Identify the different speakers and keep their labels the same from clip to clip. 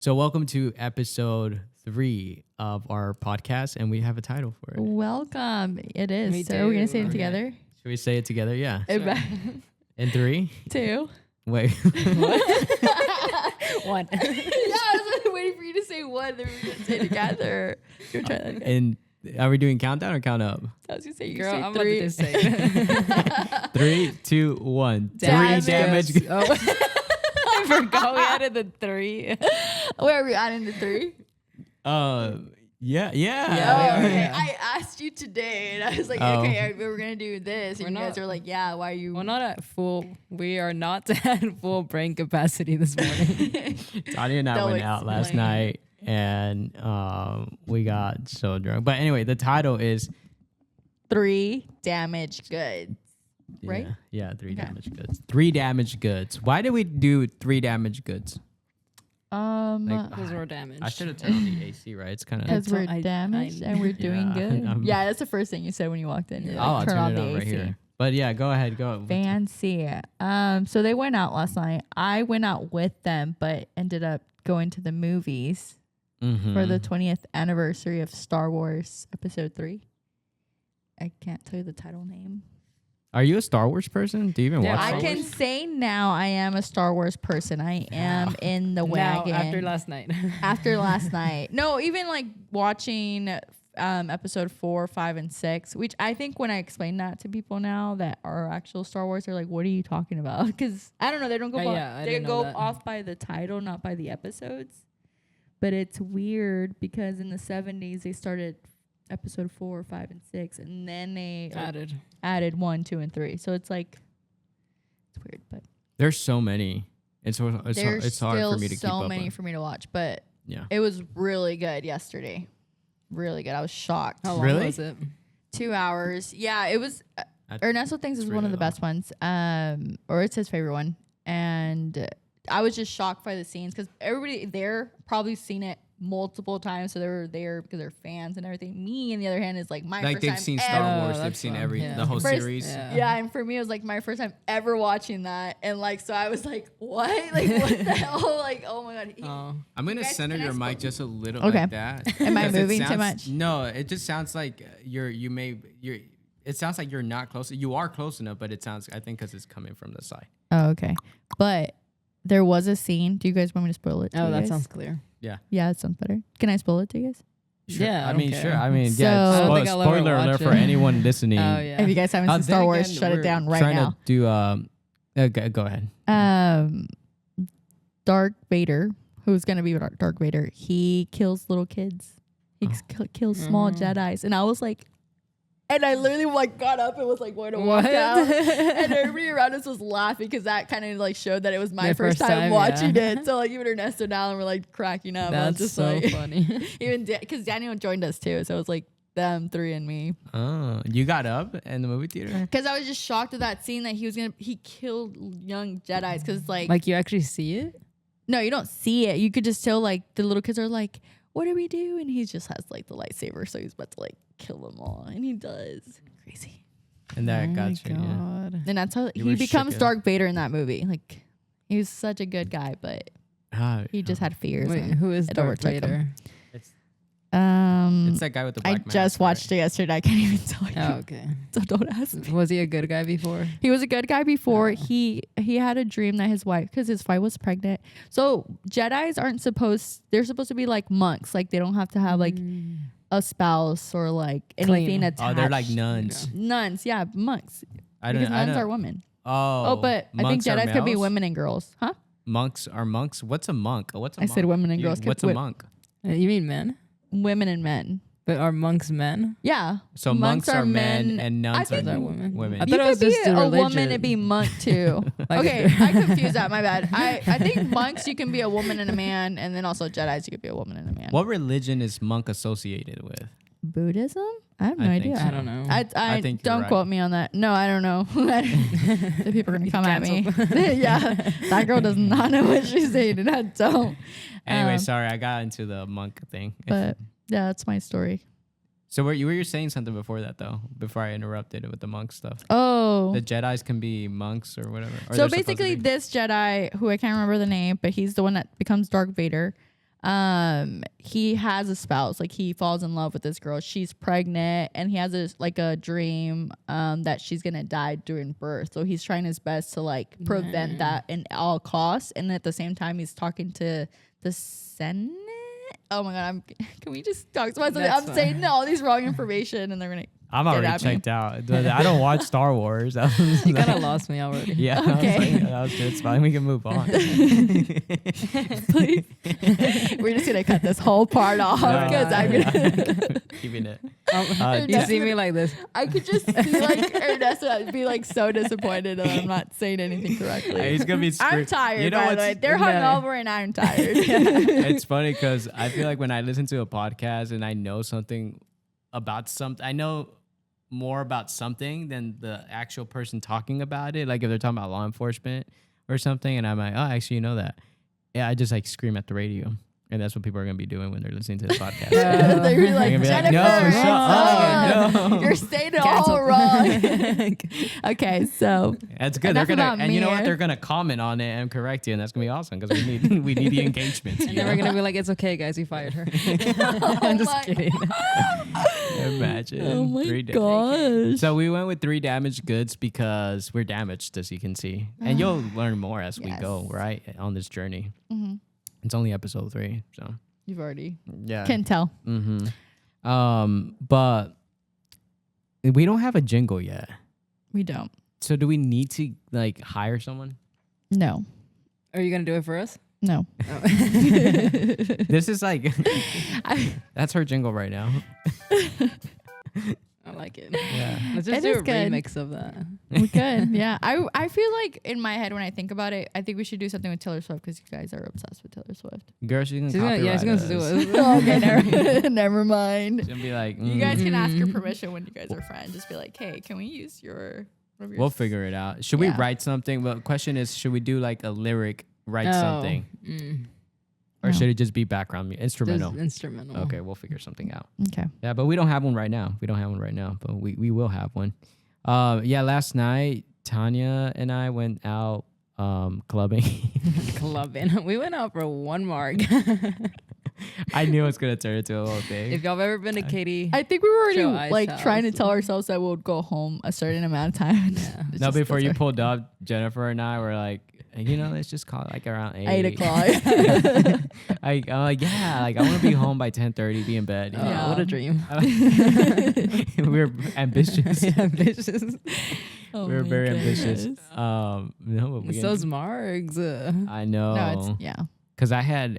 Speaker 1: So welcome to episode 3 of our podcast, and we have a title for it.
Speaker 2: Welcome. It is.
Speaker 3: We
Speaker 2: so
Speaker 3: do.
Speaker 2: we're going to say it
Speaker 1: Okay.
Speaker 2: together.
Speaker 1: Should we say it together? Yeah.
Speaker 3: Sure.
Speaker 1: In 3?
Speaker 2: 2.
Speaker 1: Wait.
Speaker 3: One.
Speaker 2: Yeah, I was waiting for you to say 1. Then we're going to say it together. You're trying that again.
Speaker 1: And are we doing countdown or count up?
Speaker 2: I was going to say you
Speaker 3: Girl,
Speaker 2: say
Speaker 3: I'm
Speaker 2: 3.
Speaker 3: about to say it.
Speaker 1: 3, 2, 1.
Speaker 2: Damage.
Speaker 1: 3 damage.
Speaker 3: Oh. I forgot we added the 3.
Speaker 2: Where are we adding the 3?
Speaker 1: Yeah.
Speaker 2: Oh,
Speaker 3: Yeah.
Speaker 2: okay. I asked you today, and I was like,
Speaker 1: Oh.
Speaker 2: okay, we're going to do this. And
Speaker 3: We're
Speaker 2: you guys
Speaker 3: not-
Speaker 2: are like, yeah, why are you?
Speaker 3: We're not at full. We are not at full brain capacity this morning.
Speaker 1: Tanya and I
Speaker 2: They'll
Speaker 1: went out last
Speaker 2: explain.
Speaker 1: night, and we got so drunk. But anyway, the title is
Speaker 2: 3 damaged goods. Right?
Speaker 1: Yeah, 3
Speaker 2: Okay.
Speaker 1: damaged goods. 3 damaged goods. Why did we do 3 damaged goods? Like,
Speaker 3: Because we're damaged.
Speaker 1: I should have turned on the AC, right? It's kind of.
Speaker 2: Because we're
Speaker 3: I-
Speaker 2: damaged and we're doing
Speaker 1: Yeah,
Speaker 2: good. Yeah, that's the first thing you said when you walked in. You're like,
Speaker 1: I'll
Speaker 2: turn on the
Speaker 1: it on right
Speaker 2: AC.
Speaker 1: here. But yeah, go ahead. Go.
Speaker 2: Fancy. So they went out last night. I went out with them, but ended up going to the movies for the 20th anniversary of Star Wars Episode 3. I can't tell you the title name.
Speaker 1: Are you a Star Wars person? Do you even
Speaker 3: Yeah,
Speaker 1: watch
Speaker 2: I
Speaker 1: Star
Speaker 2: can
Speaker 1: Wars?
Speaker 2: say now I am a Star Wars person. I am in the
Speaker 3: now,
Speaker 2: wagon.
Speaker 3: after last night.
Speaker 2: After last night. No, even like watching episode 4, 5, and 6, which I think when I explain that to people now that are actual Star Wars, they're like, what are you talking about? Because I don't know, they don't go
Speaker 3: I
Speaker 2: they
Speaker 3: didn't know
Speaker 2: go
Speaker 3: that.
Speaker 2: off by the title, not by the episodes. But it's weird because in the 70s they started episode 4, 5, and 6, and then they added 1, 2, and 3. So it's like it's weird, but
Speaker 1: There's so many. It's
Speaker 2: there's
Speaker 1: hard
Speaker 2: still
Speaker 1: for me to keep
Speaker 2: so
Speaker 1: up
Speaker 2: many
Speaker 1: with.
Speaker 2: for me to watch. But
Speaker 1: Yeah.
Speaker 2: it was really good yesterday. Really good. I was shocked.
Speaker 3: How long
Speaker 1: Really?
Speaker 3: was it?
Speaker 2: 2 hours. Yeah, it was. Ernesto thinks it's one of
Speaker 1: really
Speaker 2: the best ones, or it's his favorite one. And I was just shocked by the scenes because everybody there probably seen it multiple times, so they were there because they're fans and everything. Me, on the other hand, is like my
Speaker 1: Like
Speaker 2: first
Speaker 1: they've
Speaker 2: time
Speaker 1: seen
Speaker 2: ever.
Speaker 1: Star Wars.
Speaker 3: Oh,
Speaker 1: They've
Speaker 3: that's
Speaker 1: seen
Speaker 3: fun.
Speaker 1: the
Speaker 3: Yeah.
Speaker 1: whole
Speaker 2: First-
Speaker 1: series.
Speaker 2: Yeah, and for me, it was like my first time ever watching that, and like, so I was like, "What? Like, what the hell? Like, oh my god!"
Speaker 3: Oh.
Speaker 1: I'm gonna
Speaker 2: guys,
Speaker 1: center
Speaker 2: can I
Speaker 1: your mic
Speaker 2: spoil-
Speaker 1: just a little
Speaker 2: Okay.
Speaker 1: like that.
Speaker 2: Am I
Speaker 1: Because it
Speaker 2: moving too
Speaker 1: sounds-
Speaker 2: much?
Speaker 1: No, it just sounds like you're. It sounds like you're not close. You are close enough, but it sounds. I think because it's coming from the side.
Speaker 2: Oh, okay. But there was a scene. Do you guys want me to spoil it? To
Speaker 3: Oh,
Speaker 2: you
Speaker 3: that
Speaker 2: guys?
Speaker 3: sounds clear.
Speaker 2: Yeah, it sounds better. Can I spoil it to you guys?
Speaker 1: Sure.
Speaker 3: Yeah, I
Speaker 1: I
Speaker 3: don't
Speaker 1: mean,
Speaker 3: care.
Speaker 1: sure. I mean,
Speaker 2: So-
Speaker 1: yeah.
Speaker 2: I
Speaker 3: don't think I'll ever
Speaker 1: Spoiler
Speaker 3: watch
Speaker 1: alert
Speaker 3: it.
Speaker 1: for anyone listening.
Speaker 3: Oh, yeah.
Speaker 2: If you guys haven't seen
Speaker 1: Then
Speaker 2: Star Wars,
Speaker 1: again,
Speaker 2: shut it
Speaker 1: we're
Speaker 2: down right
Speaker 1: trying
Speaker 2: now.
Speaker 1: to do. Go ahead.
Speaker 2: Darth Vader, who's gonna be Darth Vader, he kills little kids. He kills small Jedis, and I was like, and I literally like got up and was like going to walk
Speaker 3: What?
Speaker 2: out, and everybody around us was laughing because that kind of like showed that it was my
Speaker 3: Their
Speaker 2: first
Speaker 3: first
Speaker 2: time
Speaker 3: time,
Speaker 2: watching
Speaker 3: yeah.
Speaker 2: it. So like even Ernesto and Alan were like cracking up. I was
Speaker 3: That's
Speaker 2: just
Speaker 3: so
Speaker 2: like,
Speaker 3: funny.
Speaker 2: even because Daniel joined us too, so it was like them 3 and me.
Speaker 1: Oh, you got up in the movie theater?
Speaker 2: Because I was just shocked at that scene that he killed young Jedis because
Speaker 3: Like you actually see it?
Speaker 2: no, you don't see it. You could just tell like the little kids are like, what do we do? And he just has like the lightsaber, so he's about to like kill them all, and he does. Crazy.
Speaker 1: And that
Speaker 3: Oh
Speaker 1: got
Speaker 3: my
Speaker 1: you. Yeah.
Speaker 3: God.
Speaker 2: And that's how
Speaker 1: You
Speaker 2: he
Speaker 1: were
Speaker 2: becomes
Speaker 1: shooketh.
Speaker 2: Darth Vader in that movie. Like he was such a good guy, but
Speaker 1: Ah,
Speaker 2: he just had fears.
Speaker 3: Wait,
Speaker 2: and
Speaker 3: who is
Speaker 2: it
Speaker 3: Darth
Speaker 2: overtook him.
Speaker 3: Vader?
Speaker 1: It's that guy with the
Speaker 2: I
Speaker 1: black mask.
Speaker 2: just watched it yesterday. I can't even tell you.
Speaker 3: Oh, okay.
Speaker 2: So don't ask me.
Speaker 3: Was he a good guy before?
Speaker 2: He was a good guy before.
Speaker 3: Oh.
Speaker 2: He had a dream that his wife, because his wife was pregnant. So Jedis aren't supposed. They're supposed to be like monks. Like they don't have to have like a spouse or like anything
Speaker 3: Clean.
Speaker 2: attached.
Speaker 1: Oh, they're like nuns.
Speaker 2: Nuns, yeah, monks.
Speaker 1: I
Speaker 2: Because
Speaker 1: don't.
Speaker 2: nuns are women.
Speaker 1: Oh,
Speaker 2: But I think
Speaker 1: monks are
Speaker 2: Jedis could be
Speaker 1: males?
Speaker 2: women and girls, huh?
Speaker 1: Monks are monks. What's a monk? What's a
Speaker 2: I
Speaker 1: monk?
Speaker 2: said women and girls.
Speaker 1: What's a monk?
Speaker 3: You mean men?
Speaker 2: Women and men.
Speaker 3: But are monks men?
Speaker 2: Yeah.
Speaker 1: So monks are men and nuns
Speaker 2: I
Speaker 1: are
Speaker 2: think
Speaker 3: They're women.
Speaker 1: women.
Speaker 3: I
Speaker 2: you
Speaker 3: thought it
Speaker 2: could
Speaker 3: was
Speaker 2: be
Speaker 3: just a
Speaker 2: a woman
Speaker 3: religion.
Speaker 2: and be monk too.
Speaker 3: Like
Speaker 2: okay,
Speaker 3: a-
Speaker 2: I confused that. My bad. I think monks you can be a woman and a man, and then also Jedis you could be a woman and a man.
Speaker 1: What religion is monk associated with?
Speaker 2: Buddhism? I have no
Speaker 1: I think
Speaker 2: idea.
Speaker 1: so.
Speaker 3: I don't know.
Speaker 2: I
Speaker 1: think you're
Speaker 2: don't
Speaker 1: right.
Speaker 2: quote me on that. No, I don't know. The people are gonna come at me. Yeah, that girl does not know what she's saying, and I don't.
Speaker 1: Anyway, sorry, I got into the monk thing.
Speaker 2: But yeah, that's my story.
Speaker 1: So were you saying something before that though? Before I interrupted it with the monk stuff.
Speaker 2: Oh,
Speaker 1: The Jedis can be monks or whatever. Or
Speaker 2: so
Speaker 1: they're supposed to
Speaker 2: basically,
Speaker 1: be?
Speaker 2: this Jedi, who I can't remember the name, but he's the one that becomes Darth Vader. he has a spouse. Like he falls in love with this girl. She's pregnant, and he has a dream that she's gonna die during birth. So he's trying his best to like prevent that in all costs. And at the same time, he's talking to the Senate. Oh my god! Can we just talk about something? I'm saying all these wrong information, and they're gonna.
Speaker 1: I'm already checked out. I don't watch Star Wars.
Speaker 3: You kind of lost me already.
Speaker 1: Yeah.
Speaker 2: Okay.
Speaker 1: That was good. It's fine. We can move on.
Speaker 2: Please. We're just gonna cut this whole part off because I'm gonna
Speaker 1: keeping it.
Speaker 3: You see me like this.
Speaker 2: I could just see like Ernesto be like so disappointed that I'm not saying anything correctly.
Speaker 1: He's gonna be.
Speaker 2: I'm tired.
Speaker 1: You know
Speaker 2: by the way, they're hungover and I'm tired.
Speaker 1: It's funny because I feel like when I listen to a podcast and I know something about something, I know more about something than the actual person talking about it. Like if they're talking about law enforcement or something, and I'm like, oh, actually, you know that. Yeah, I just like scream at the radio. And that's what people are going to be doing when they're listening to the podcast.
Speaker 2: They're really like, Jennifer,
Speaker 1: no, shut up. No.
Speaker 2: You're saying it all wrong. Okay, so
Speaker 1: that's good. They're gonna, and you know what? They're gonna comment on it and correct you, and that's gonna be awesome because we need the engagement.
Speaker 3: And then we're gonna be like, it's okay, guys, we fired her. I'm just kidding.
Speaker 1: Imagine.
Speaker 2: Oh my gosh.
Speaker 1: So we went with 3 damaged goods because we're damaged, as you can see, and you'll learn more as we go, right, on this journey. Mm-hmm. It's only episode 3, so
Speaker 2: you've already
Speaker 1: can
Speaker 2: tell.
Speaker 1: Mm-hmm. But we don't have a jingle yet.
Speaker 2: We don't.
Speaker 1: So do we need to like hire someone?
Speaker 2: No.
Speaker 3: Are you gonna do it for us?
Speaker 2: No.
Speaker 3: Oh.
Speaker 1: This is like that's her jingle right now.
Speaker 3: I like it.
Speaker 1: Yeah.
Speaker 3: Let's just do a remix of that.
Speaker 2: We could. Yeah. I feel like in my head when I think about it, I think we should do something with Taylor Swift because you guys are obsessed with Taylor Swift.
Speaker 1: Girl, she's gonna
Speaker 3: do it.
Speaker 2: Okay, never mind.
Speaker 1: She's gonna be like,
Speaker 2: you guys can ask her permission when you guys are friends. Just be like, hey, can we use your?
Speaker 1: We'll figure it out. Should we write something? Well, the question is, should we do like a lyric? Write something. Or should it just be background instrumental?
Speaker 3: Just instrumental.
Speaker 1: Okay, we'll figure something out.
Speaker 2: Okay.
Speaker 1: Yeah, but we don't have one right now. But we will have one. Last night Tanya and I went out clubbing.
Speaker 3: We went out for 1 mark.
Speaker 1: I knew it was gonna turn into a whole thing.
Speaker 3: If y'all have ever been to Katie,
Speaker 2: I think we were already like trying to tell ourselves that we'll go home a certain amount of time.
Speaker 3: Yeah.
Speaker 1: No, before you pulled up, Jennifer and I were like, let's just call it like around 8
Speaker 2: o'clock.
Speaker 1: I'm like, I want to be home by 10:30, be in bed.
Speaker 3: Yeah, what a dream.
Speaker 1: We're ambitious.
Speaker 2: Oh
Speaker 1: we're very ambitious.
Speaker 3: No, it's those marks.
Speaker 1: I know.
Speaker 2: No,
Speaker 1: because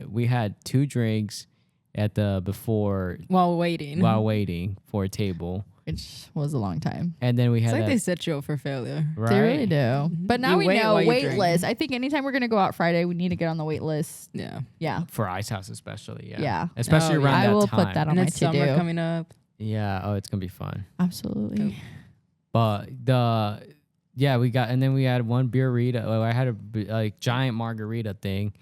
Speaker 1: we had 2 drinks at the before
Speaker 3: while waiting
Speaker 1: for a table,
Speaker 2: which was a long time.
Speaker 1: And then we had
Speaker 3: they set you up for failure.
Speaker 1: Right?
Speaker 2: They really do. But now we know wait list. I think anytime we're gonna go out Friday, we need to get on the wait list. Yeah.
Speaker 1: For Ice House especially.
Speaker 2: Yeah.
Speaker 1: Especially around that time.
Speaker 2: I will put that on my to-do.
Speaker 3: Summer coming up.
Speaker 1: Yeah. Oh, it's gonna be fun.
Speaker 2: Absolutely.
Speaker 1: But we had one beerita. I had a giant margarita thing,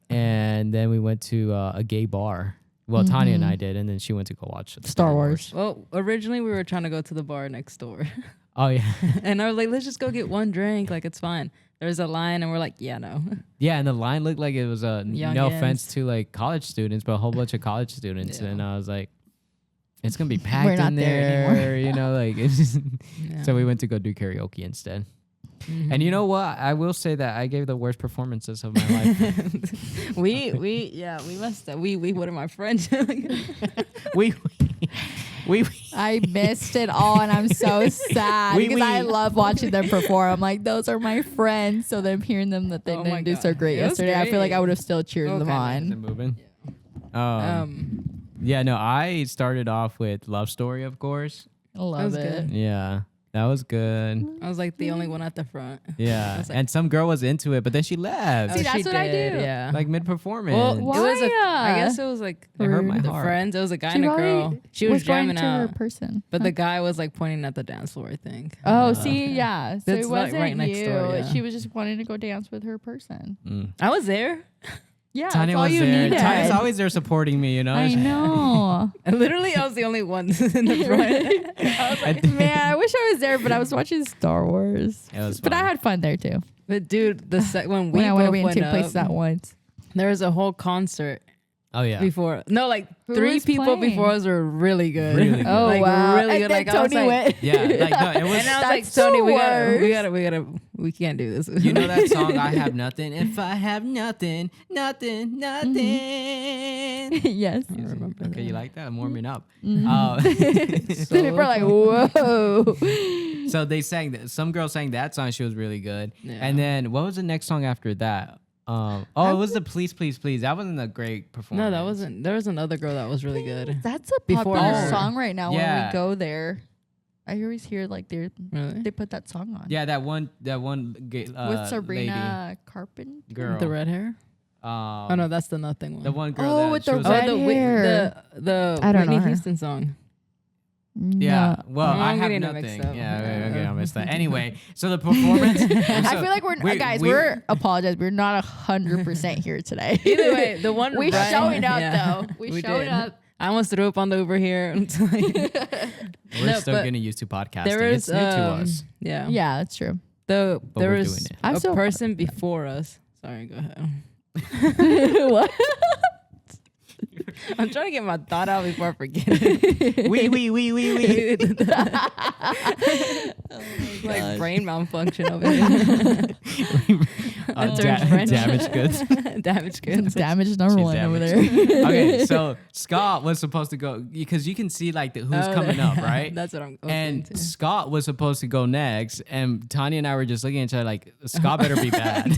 Speaker 1: and then we went to a gay bar. Well, Tanya and I did, and then she went to go watch
Speaker 2: Star Wars.
Speaker 3: Well, originally we were trying to go to the bar next door.
Speaker 1: Oh yeah.
Speaker 3: And I was like, let's just go get 1 drink. Like it's fine. There's a line, and we're like, yeah, no.
Speaker 1: Yeah, and the line looked like it was no offense to like college students, but a whole bunch of college students, and I was like, it's gonna be packed in there, like it's just. So we went to go do karaoke instead. Mm-hmm. And you know what? I will say that I gave the worst performances of my life.
Speaker 3: we messed up. We what are my friends?
Speaker 1: we
Speaker 2: I missed it all, and I'm so sad because I love watching them perform. I'm like, those are my friends. So them hearing them that they didn't do so great yesterday, I feel like I would have still cheered them on.
Speaker 1: Is it moving? I started off with Love Story, of course.
Speaker 2: I love it.
Speaker 3: Good.
Speaker 1: Yeah. That was good.
Speaker 3: I was like the only one at the front.
Speaker 1: Yeah. Like, and some girl was into it, but then she left.
Speaker 2: See, that's what I do.
Speaker 3: Yeah.
Speaker 1: Like mid-performance.
Speaker 2: Well, why?
Speaker 3: I guess it was like
Speaker 1: it hurt my heart.
Speaker 3: Friends. It was a guy and a girl. She was jamming out.
Speaker 2: Her person.
Speaker 3: But the guy was like pointing at the dance floor, I think.
Speaker 2: Oh, see, yeah. So
Speaker 3: it wasn't
Speaker 2: right next
Speaker 3: you.
Speaker 2: Door, yeah. She was just wanting to go dance with her person.
Speaker 3: I was there.
Speaker 2: Yeah,
Speaker 1: Tanya was there. Tanya's always there supporting me,
Speaker 2: I know.
Speaker 3: Literally, I was the only one in the front.
Speaker 2: I was like, man, I wish I was there, but I was watching Star Wars.
Speaker 1: It was fun.
Speaker 2: But I had fun there too.
Speaker 3: But dude, when
Speaker 2: I went to
Speaker 3: went
Speaker 2: places at once.
Speaker 3: There was a whole concert
Speaker 1: Oh yeah.
Speaker 3: before. No, like
Speaker 2: Who
Speaker 3: 3
Speaker 2: was
Speaker 3: people
Speaker 2: playing?
Speaker 3: before us were really good.
Speaker 1: Really good.
Speaker 2: Oh
Speaker 3: like,
Speaker 2: wow!
Speaker 3: really
Speaker 2: And
Speaker 3: good.
Speaker 2: then
Speaker 3: Like I was
Speaker 2: Tony
Speaker 3: like,
Speaker 2: went.
Speaker 1: Yeah, like no, it was.
Speaker 3: and I was like,
Speaker 2: That's
Speaker 3: Tony,
Speaker 2: the
Speaker 3: we gotta, we can't do this.
Speaker 1: You know that song, I have nothing. If I have nothing, nothing, nothing.
Speaker 2: Yes.
Speaker 3: I remember
Speaker 1: Okay,
Speaker 3: that.
Speaker 1: you like that? I'm warming up.
Speaker 2: So people are like, whoa.
Speaker 1: So they sang that. Some girl sang that song. She was really good.
Speaker 3: Yeah.
Speaker 1: And then what was the next song after that? It was the Please, Please, Please. That wasn't a great performance.
Speaker 3: No, that wasn't. There was another girl that was really good.
Speaker 2: That's a
Speaker 3: Before
Speaker 2: popular
Speaker 3: her.
Speaker 2: song right now when
Speaker 1: Yeah.
Speaker 2: we go there. I always hear like
Speaker 3: Really?
Speaker 2: they put that song on.
Speaker 1: Yeah, that one
Speaker 2: With Sabrina Carpenter.
Speaker 1: girl.
Speaker 3: The red hair.
Speaker 1: Oh
Speaker 3: no, that's the nothing one.
Speaker 1: the one girl.
Speaker 2: Oh,
Speaker 1: that
Speaker 2: with
Speaker 1: she
Speaker 2: the
Speaker 1: was
Speaker 2: red
Speaker 1: like-
Speaker 2: hair.
Speaker 3: the
Speaker 2: I don't know
Speaker 3: Whitney
Speaker 2: her.
Speaker 3: Houston song.
Speaker 1: Yeah, well,
Speaker 3: No,
Speaker 1: I
Speaker 3: I'm
Speaker 1: have
Speaker 3: getting it mixed
Speaker 1: nothing.
Speaker 3: up.
Speaker 1: Yeah, okay, I missed that. Anyway, so the performance.
Speaker 2: I feel like we're apologize. We're not 100% here today.
Speaker 3: Either way, the one
Speaker 2: we
Speaker 3: right-
Speaker 2: showing up
Speaker 3: yeah,
Speaker 2: though. We showed
Speaker 3: did.
Speaker 2: up.
Speaker 3: I almost threw up on the Uber here.
Speaker 1: We're
Speaker 3: No,
Speaker 1: still
Speaker 3: but
Speaker 1: getting used to podcasting.
Speaker 3: there
Speaker 1: It's
Speaker 3: is
Speaker 1: new to us.
Speaker 3: Yeah.
Speaker 2: Yeah, that's true.
Speaker 3: There
Speaker 1: we're
Speaker 3: was
Speaker 1: doing it.
Speaker 2: I'm
Speaker 3: a
Speaker 2: so
Speaker 3: person before us. Sorry, go ahead.
Speaker 2: What?
Speaker 3: I'm trying to get my thought out before I forget it.
Speaker 1: We.
Speaker 3: Like brain malfunction over here.
Speaker 1: Damaged goods.
Speaker 3: Damaged goods.
Speaker 2: Damage number
Speaker 1: She's
Speaker 2: one over
Speaker 1: damaged.
Speaker 2: there.
Speaker 1: Okay, so Scott was supposed to go because you can see like who's coming up, right?
Speaker 3: That's what I'm
Speaker 1: And
Speaker 3: into.
Speaker 1: Scott was supposed to go next, and Tanya and I were just looking at each other like, Scott better be bad.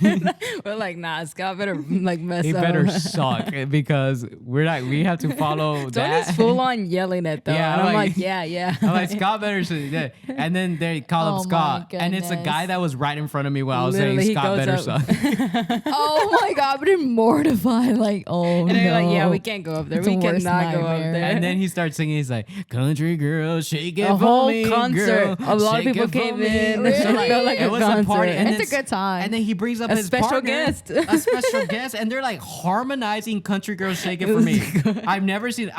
Speaker 3: We're like, nah, Scott better like mess
Speaker 1: He
Speaker 3: up.
Speaker 1: better suck because we have to follow
Speaker 3: Tony's
Speaker 1: that.
Speaker 3: full on yelling it though.
Speaker 1: Yeah,
Speaker 3: and I'm
Speaker 1: like-
Speaker 3: like, yeah.
Speaker 1: I'm like, Scott better say that. And then they call
Speaker 2: Oh
Speaker 1: him Scott.
Speaker 2: my
Speaker 1: And it's a
Speaker 2: goodness.
Speaker 1: guy that was right in front of me while I was
Speaker 3: Literally,
Speaker 1: saying
Speaker 3: he
Speaker 1: Scott
Speaker 3: goes
Speaker 1: better
Speaker 3: up.
Speaker 1: suck.
Speaker 2: Oh my god, but I'm mortified. Like, oh
Speaker 3: And they're
Speaker 2: no.
Speaker 3: like, yeah, we can't go up there.
Speaker 2: It's
Speaker 3: We
Speaker 2: the worst
Speaker 3: cannot go up
Speaker 2: nightmare.
Speaker 3: there.
Speaker 1: And then he starts singing. He's like, "Country girl, shake it
Speaker 3: a
Speaker 1: for
Speaker 3: whole
Speaker 1: me,
Speaker 3: concert.
Speaker 1: girl.
Speaker 3: A lot of
Speaker 1: Shake
Speaker 3: people
Speaker 1: it for
Speaker 3: came
Speaker 1: me."
Speaker 3: in.
Speaker 2: Really?
Speaker 3: So it felt like
Speaker 1: It
Speaker 3: a
Speaker 1: was a
Speaker 3: concert.
Speaker 1: party, and
Speaker 2: It's
Speaker 1: then
Speaker 2: a good time.
Speaker 1: And then he brings up
Speaker 3: A
Speaker 1: his
Speaker 3: special
Speaker 1: partner,
Speaker 3: guest.
Speaker 1: a special guest, and they're like harmonizing "Country Girl, Shake It for Me." I've never seen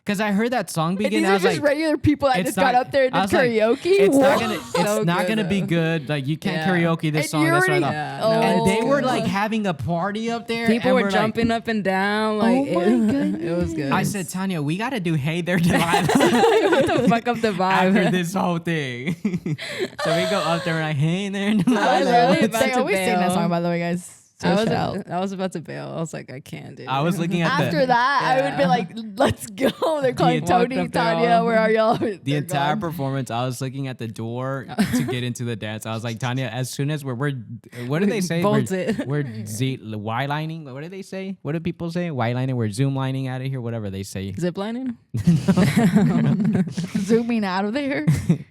Speaker 1: because I heard that song
Speaker 2: And
Speaker 1: begin.
Speaker 2: these
Speaker 1: I
Speaker 2: are
Speaker 1: was
Speaker 2: just
Speaker 1: like,
Speaker 2: regular people that
Speaker 1: it's
Speaker 2: just got
Speaker 1: not-
Speaker 2: up there and
Speaker 1: I
Speaker 2: did
Speaker 1: was like,
Speaker 2: karaoke.
Speaker 1: it's not
Speaker 2: What?
Speaker 1: gonna,
Speaker 3: So
Speaker 1: it's not
Speaker 3: good,
Speaker 1: gonna be
Speaker 3: though.
Speaker 1: good. Like you can't
Speaker 3: Yeah.
Speaker 1: karaoke this
Speaker 2: And
Speaker 1: song.
Speaker 2: you
Speaker 1: That's what I
Speaker 2: already-
Speaker 1: thought.
Speaker 3: Yeah, no,
Speaker 1: And
Speaker 3: it's
Speaker 1: they
Speaker 3: good.
Speaker 1: were like having a party up there.
Speaker 3: People
Speaker 1: and
Speaker 3: were
Speaker 1: we're like-
Speaker 3: jumping up and down. Like,
Speaker 2: Oh my
Speaker 3: it was good.
Speaker 1: I said, Tanya, we got to do "Hey There, Delilah"
Speaker 3: to fuck up the
Speaker 1: after
Speaker 3: vibe.
Speaker 1: this whole thing. So we go up there and like, "Hey there,
Speaker 2: I was
Speaker 1: Delilah."
Speaker 3: literally about
Speaker 2: they
Speaker 3: to
Speaker 2: always sing that
Speaker 3: bail.
Speaker 2: song, by the way, guys. So shout out.
Speaker 3: I was about to bail. I was like, I can't, dude.
Speaker 1: I was looking at
Speaker 2: After that, I would be
Speaker 3: Yeah.
Speaker 2: like, let's go. They're calling
Speaker 1: Walked
Speaker 2: Tony,
Speaker 3: up there
Speaker 2: Tanya,
Speaker 3: all-
Speaker 2: where are y'all?
Speaker 1: the entire performance. I was looking at the door to get into the dance. I was like, Tanya, as soon as we're what do they say?
Speaker 3: Bolt
Speaker 1: We're,
Speaker 3: it.
Speaker 1: we're Y lining. What do they say? What do people say? Y lining. We're Zoom lining out of here. Whatever they say.
Speaker 3: Ziplining?
Speaker 2: Zooming out of there.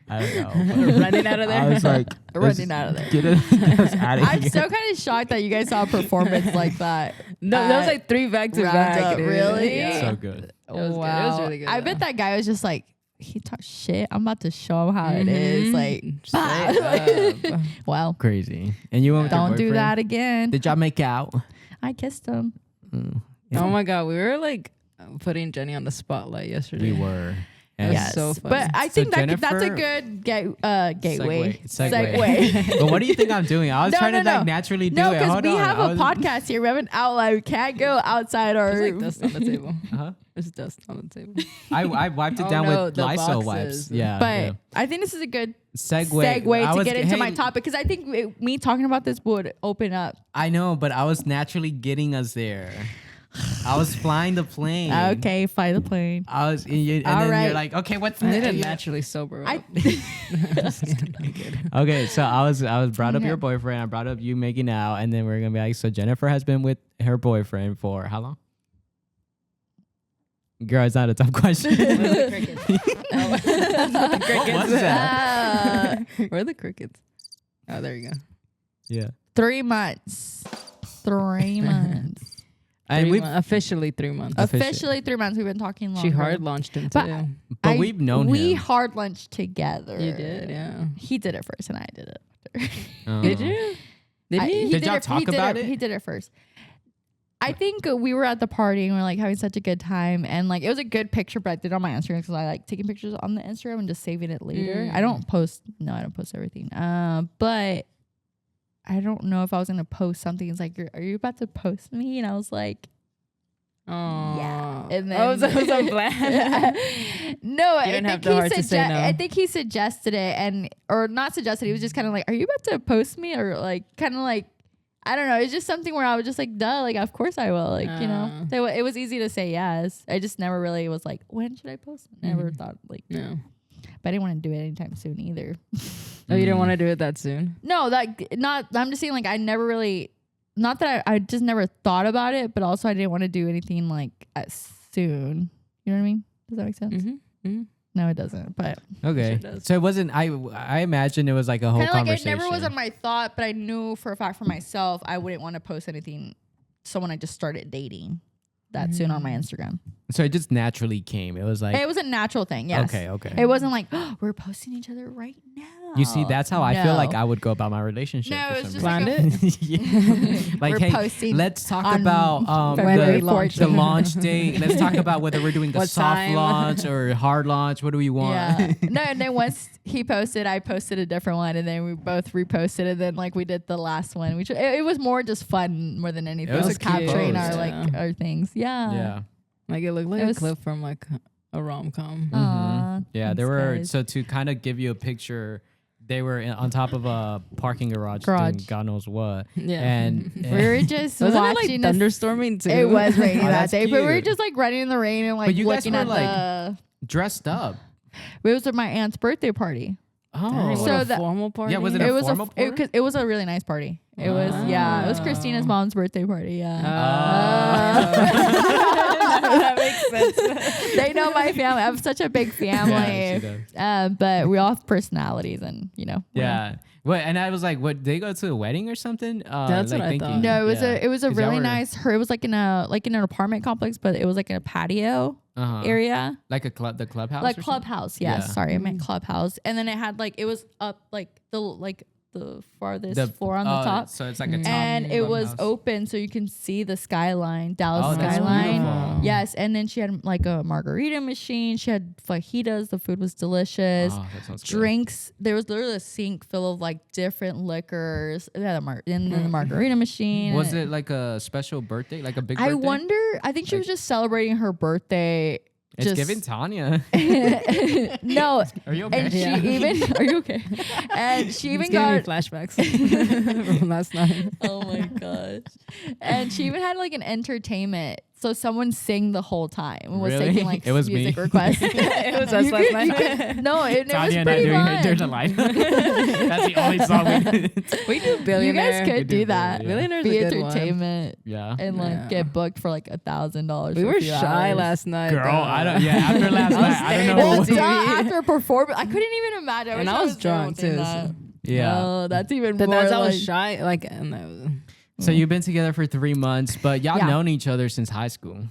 Speaker 1: I don't know.
Speaker 3: Running out of there?
Speaker 1: I was like,
Speaker 2: Running out of there.
Speaker 1: Get us out of
Speaker 2: I'm
Speaker 1: here.
Speaker 2: so kind of shocked that you guys saw a performance like that.
Speaker 3: No, that was like 3 back to back.
Speaker 2: Roundup,
Speaker 3: dude.
Speaker 2: really?
Speaker 3: Yeah.
Speaker 1: So good.
Speaker 3: It was good. It was
Speaker 2: Wow.
Speaker 3: really good,
Speaker 2: I
Speaker 3: though.
Speaker 2: bet that guy was just like, he talked shit. I'm about to show him how it is. Like,
Speaker 3: Straight up.
Speaker 2: well,
Speaker 1: Crazy. And you went with your
Speaker 2: don't do
Speaker 1: boyfriend?
Speaker 2: that again.
Speaker 1: Did y'all make out?
Speaker 2: I kissed him.
Speaker 3: Oh my god, we were like putting Jenny on the spotlight yesterday.
Speaker 1: We were.
Speaker 3: It was
Speaker 2: Yes,
Speaker 3: so fun.
Speaker 2: but I
Speaker 1: So
Speaker 2: think that's a
Speaker 1: Jennifer-
Speaker 2: good gateway.
Speaker 1: Segue. But what do you think I'm doing? I was
Speaker 2: No,
Speaker 1: trying
Speaker 2: no,
Speaker 1: to like
Speaker 2: no.
Speaker 1: naturally do
Speaker 2: No,
Speaker 1: it.
Speaker 2: because
Speaker 1: Hold
Speaker 2: we
Speaker 1: on.
Speaker 2: have
Speaker 1: I
Speaker 2: a
Speaker 1: was-
Speaker 2: podcast here. We have an outline. We can't go outside our.
Speaker 3: There's like dust on the table.
Speaker 1: Uh-huh.
Speaker 3: There's dust on the table.
Speaker 1: I wiped it
Speaker 3: Oh,
Speaker 1: down
Speaker 3: no,
Speaker 1: with
Speaker 3: the
Speaker 1: Lysol
Speaker 3: boxes.
Speaker 1: wipes. Yeah.
Speaker 2: but
Speaker 1: yeah.
Speaker 2: I think this is a good
Speaker 1: Segue
Speaker 2: segue
Speaker 1: I
Speaker 2: to
Speaker 1: was-
Speaker 2: get into my
Speaker 1: hey,
Speaker 2: topic because I think me talking about this would open up.
Speaker 1: I know, but I was naturally getting us there. I was flying the plane.
Speaker 2: Okay, fly the plane.
Speaker 1: I was, and, then
Speaker 2: All right.
Speaker 1: you're like, okay, what's
Speaker 3: I didn't
Speaker 1: next?
Speaker 3: naturally sober up.
Speaker 2: I
Speaker 1: Okay, so I was brought up
Speaker 2: Okay.
Speaker 1: your boyfriend. I brought up you making out, and then we're gonna be like, so Jennifer has been with her boyfriend for how long? Girl, it's not a tough question.
Speaker 3: Not the crickets.
Speaker 1: What was that?
Speaker 3: Where are the crickets? Oh, there you go.
Speaker 1: Yeah,
Speaker 2: 3 months. 3 months.
Speaker 1: and we've
Speaker 3: Officially 3 months.
Speaker 2: Officially 3 months. We've been talking longer.
Speaker 3: She hard launched him
Speaker 2: But-
Speaker 3: too.
Speaker 1: but we've known
Speaker 2: We
Speaker 1: him.
Speaker 2: hard lunched together.
Speaker 3: You did, yeah.
Speaker 2: He did it first, and I did it after.
Speaker 3: Did you? Did he?
Speaker 1: Did y'all talk about it?
Speaker 2: He did it first. I think we were at the party and we are like having such a good time, and like it was a good picture. But I did it on my Instagram because I like taking pictures on the Instagram and just saving it later. I don't post. No, I don't post everything. But I don't know if I was gonna post something. It's like, are you about to post me? And I was like,
Speaker 3: Oh,
Speaker 2: And then
Speaker 3: I was bland.
Speaker 2: No,
Speaker 3: You didn't have the heart to say no.
Speaker 2: I think he suggested it, or not suggested. He was just kind of like, "Are you about to post me?" Or like, kind of like, I don't know. It's just something where I was just like, "Duh!" Like, of course I will. Like, you know, so it was easy to say yes. I just never really was like, "When should I post?" Never thought like,
Speaker 3: No.
Speaker 2: But I didn't want to do it anytime soon either.
Speaker 3: Oh, you didn't want to do it that soon?
Speaker 2: No, like not. I'm just saying, like, I never really. Not that I just never thought about it, but also I didn't want to do anything like as soon. You know what I mean? Does that make sense? No, it doesn't. But
Speaker 1: Okay.
Speaker 3: Sure does.
Speaker 1: So it wasn't. I imagine it was like a whole
Speaker 2: kind of like it
Speaker 1: conversation.
Speaker 2: never was on my thought, but I knew for a fact for myself I wouldn't want to post anything. Someone I just started dating that soon on my Instagram.
Speaker 1: So it just naturally came. It was like.
Speaker 2: It was a natural thing. Yes.
Speaker 1: Okay.
Speaker 2: It wasn't like, oh, we're posting each other right now.
Speaker 1: You see, that's how I feel
Speaker 2: No.
Speaker 1: like I would go about my relationship.
Speaker 2: No,
Speaker 1: for
Speaker 2: it was
Speaker 1: some
Speaker 2: just
Speaker 3: Planned
Speaker 2: like
Speaker 3: it?
Speaker 1: Yeah. Like,
Speaker 2: We're
Speaker 1: hey,
Speaker 2: posting
Speaker 1: let's talk
Speaker 2: on
Speaker 1: about
Speaker 2: February
Speaker 1: the
Speaker 2: 14th.
Speaker 1: launch date. Let's talk about whether we're doing a
Speaker 3: What
Speaker 1: soft
Speaker 3: time?
Speaker 1: launch or hard launch. What do we want?
Speaker 2: Yeah. No, and then once he posted, I posted a different one, and then we both reposted, and then like we did the last one, which it was more just fun more than anything.
Speaker 1: It was
Speaker 2: It was
Speaker 1: a cute
Speaker 2: capturing
Speaker 1: post.
Speaker 2: our like our things. Yeah.
Speaker 1: Yeah.
Speaker 3: Like it looked like
Speaker 2: It
Speaker 3: a
Speaker 2: was-
Speaker 3: clip from like a rom-com.
Speaker 2: Aw,
Speaker 1: Yeah,
Speaker 2: thanks,
Speaker 1: there were
Speaker 2: guys.
Speaker 1: so to kind of give you a picture, they were on top of a parking garage,
Speaker 2: Garage.
Speaker 1: doing God knows what.
Speaker 3: Yeah.
Speaker 1: And
Speaker 2: we were just
Speaker 3: Wasn't it
Speaker 2: watching
Speaker 3: like
Speaker 2: us-
Speaker 3: thunderstorming too?
Speaker 2: It was raining
Speaker 1: Oh,
Speaker 2: that
Speaker 1: that's
Speaker 2: day, but we were
Speaker 1: cute.
Speaker 2: just like running in the rain and like
Speaker 1: But you guys
Speaker 2: looking
Speaker 1: were,
Speaker 2: at
Speaker 1: like,
Speaker 2: the.
Speaker 1: dressed up.
Speaker 2: It was at my aunt's birthday party.
Speaker 1: Oh,
Speaker 3: So
Speaker 2: So
Speaker 3: a
Speaker 2: the-
Speaker 3: formal party.
Speaker 1: Yeah, was it a
Speaker 2: It was
Speaker 1: formal party?
Speaker 2: cause it was a really nice party. It was it was Christina's mom's birthday party. Yeah.
Speaker 3: that makes sense.
Speaker 2: They know my family. I have such a big
Speaker 1: Yeah, she
Speaker 2: family.
Speaker 1: does.
Speaker 2: But we all have personalities, and you know.
Speaker 1: Yeah. What? And I was like, what? They go to a wedding or something?
Speaker 3: That's
Speaker 1: like
Speaker 3: what I
Speaker 1: thinking,
Speaker 3: thought.
Speaker 2: No, it was
Speaker 1: yeah.
Speaker 2: a
Speaker 1: 'Cause y'all
Speaker 2: really
Speaker 1: were-
Speaker 2: nice. It was like in an apartment complex, but it was like in a patio area,
Speaker 1: like a club, the clubhouse,
Speaker 2: like
Speaker 1: or
Speaker 2: clubhouse. Yes,
Speaker 1: Yeah.
Speaker 2: sorry, I meant clubhouse. And then it had like it was up like the farthest floor on the top.
Speaker 1: So it's like a top
Speaker 2: And it was
Speaker 1: clubhouse.
Speaker 2: open, so you can see the skyline, Dallas
Speaker 1: Oh, that's
Speaker 2: skyline.
Speaker 1: beautiful.
Speaker 2: Yes, and then she had like a margarita machine. She had fajitas. The food was delicious.
Speaker 1: Oh, that sounds good.
Speaker 2: Drinks. There was literally a sink full of like different liquors. They had and then the margarita machine.
Speaker 1: Was it like a special birthday, like a big
Speaker 2: I
Speaker 1: birthday?
Speaker 2: wonder. I think she was just celebrating her birthday.
Speaker 1: It's
Speaker 2: just-
Speaker 1: giving Tanya.
Speaker 2: No.
Speaker 1: Are you okay?
Speaker 2: And she
Speaker 3: Yeah.
Speaker 2: even. Are you okay? And she even
Speaker 3: It's giving me
Speaker 2: got.
Speaker 3: flashbacks from last night.
Speaker 2: Oh my gosh. And she even had like an entertainment. So someone sang the whole time and was
Speaker 1: Really?
Speaker 2: taking like
Speaker 1: It was
Speaker 2: music
Speaker 1: me.
Speaker 2: requests.
Speaker 3: It was us
Speaker 2: You
Speaker 3: last
Speaker 2: could-
Speaker 3: night.
Speaker 2: you could- No, it was
Speaker 1: Tanya and I
Speaker 2: pretty
Speaker 1: doing
Speaker 2: fun.
Speaker 1: There's a Light. That's the only song we did.
Speaker 3: We do
Speaker 2: You
Speaker 3: billionaire.
Speaker 2: guys
Speaker 1: We
Speaker 2: could
Speaker 1: do
Speaker 2: do that.
Speaker 1: yeah.
Speaker 3: Billionaire's
Speaker 2: Be
Speaker 3: a good one.
Speaker 2: entertainment
Speaker 1: Yeah.
Speaker 2: and like
Speaker 3: Yeah.
Speaker 2: get booked for like $1,000.
Speaker 3: We
Speaker 2: for a
Speaker 3: were
Speaker 2: few
Speaker 3: shy
Speaker 2: hours.
Speaker 3: last night.
Speaker 1: Girl,
Speaker 3: though.
Speaker 1: I don't. Yeah, after last
Speaker 3: I was
Speaker 1: night, I
Speaker 3: staring
Speaker 1: don't
Speaker 3: at
Speaker 1: know.
Speaker 2: Well,
Speaker 3: the TV.
Speaker 2: after performance, I couldn't even imagine.
Speaker 3: And
Speaker 2: wish
Speaker 3: I was
Speaker 2: there
Speaker 3: drunk,
Speaker 2: doing
Speaker 3: too,
Speaker 2: that.
Speaker 3: so-
Speaker 1: Yeah.
Speaker 2: Oh, that's even
Speaker 3: But
Speaker 2: more.
Speaker 3: that's I
Speaker 2: like,
Speaker 3: was shy. Like, and I was,
Speaker 1: So you've been together for 3 months, but y'all
Speaker 2: Yeah.
Speaker 1: known each other since high school.